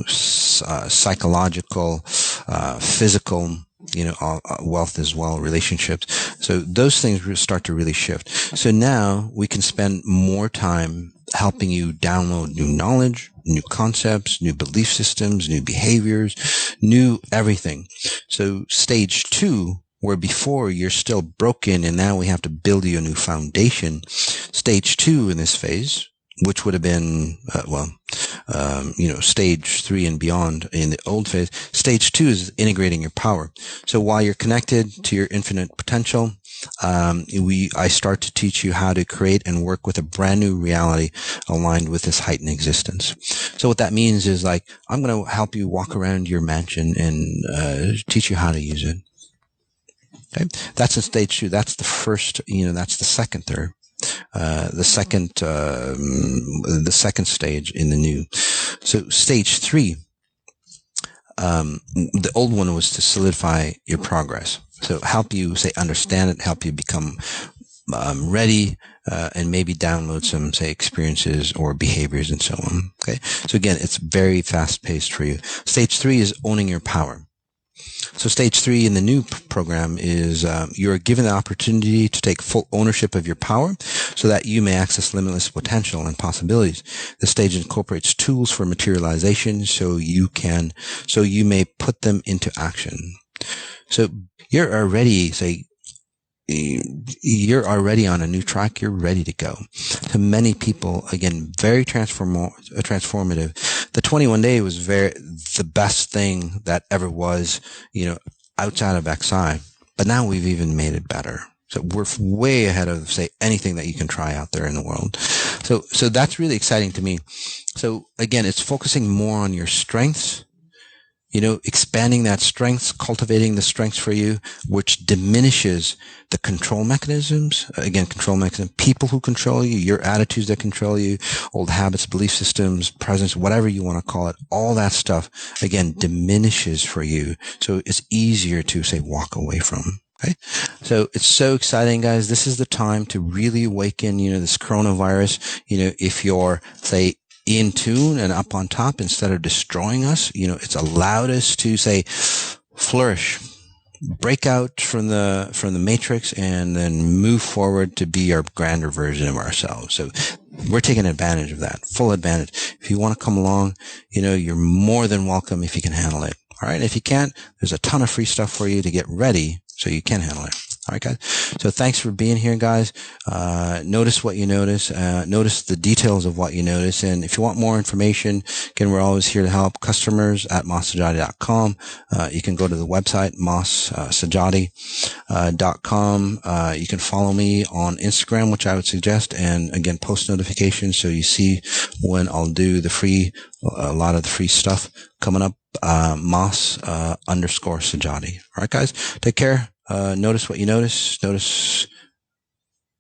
psychological, physical, wealth as well, relationships. So those things will start to really shift. So now we can spend more time helping you download new knowledge, new concepts, new belief systems, new behaviors, new everything. So stage 2, where before you're still broken and now we have to build you a new foundation. Stage 2 in this phase, which would have been, stage 3 and beyond in the old phase. Stage 2 is integrating your power. So while you're connected to your infinite potential, I start to teach you how to create and work with a brand new reality aligned with this heightened existence. So what that means is, like, I'm going to help you walk around your mansion and teach you how to use it. Okay, that's in stage 2. That's the first. That's the second third. The second stage in the new. So stage 3, the old one was to solidify your progress. So help you, say, understand it, help you become ready, and maybe download some, say, experiences or behaviors and so on. Okay. So again, it's very fast paced for you. Stage 3 is owning your power. So stage 3 in the new program is you're given the opportunity to take full ownership of your power so that you may access limitless potential and possibilities. The stage incorporates tools for materialization so you may put them into action. So you're already, you're already on a new track. You're ready to go. To many people, again, very transformative. The 21 day was the best thing that ever was, outside of XI. But now we've even made it better. So we're way ahead of, say, anything that you can try out there in the world. So that's really exciting to me. So again, it's focusing more on your strengths. Expanding that strength, cultivating the strengths for you, which diminishes the control mechanisms. Again, control mechanism, people who control you, your attitudes that control you, old habits, belief systems, presence, whatever you want to call it, all that stuff, again, diminishes for you. So it's easier to, say, walk away from. Okay. So it's so exciting, guys. This is the time to really awaken, this coronavirus. If you're, say, in tune and up on top instead of destroying us, it's allowed us to, say, flourish, break out from the matrix, and then move forward to be our grander version of ourselves. So we're taking advantage of that, full advantage. If you want to come along, you're more than welcome if you can handle it. All right. If you can't, there's a ton of free stuff for you to get ready so you can handle it. All right, guys. So thanks for being here, guys. Notice what you notice. Notice the details of what you notice. And if you want more information, again, we're always here to help. Customers at mossajati.com. You can go to the website, mossajati.com. You can follow me on Instagram, which I would suggest. And again, post notifications so you see when I'll do a lot of the free stuff coming up. Moss_Sajati. All right, guys. Take care. Notice what you notice. Notice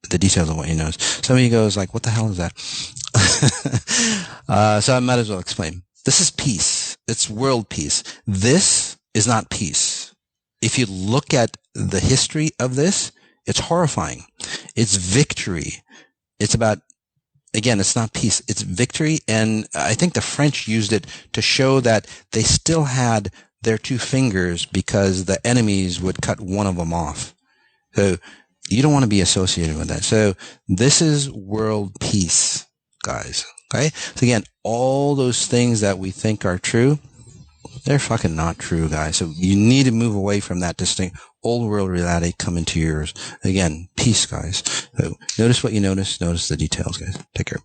the details of what you notice. Some of you goes like, what the hell is that? So I might as well explain. This is peace. It's world peace. This is not peace. If you look at the history of this, it's horrifying. It's victory. It's about, again, it's not peace. It's victory. And I think the French used it to show that they still had their 2 fingers because the enemies would cut one of them off. So you don't want to be associated with that. So this is world peace, guys. Okay. So again, all those things that we think are true, they're fucking not true, guys. So you need to move away from that distinct old world reality, come into yours. Again, peace, guys. So notice what you notice. Notice the details, guys. Take care.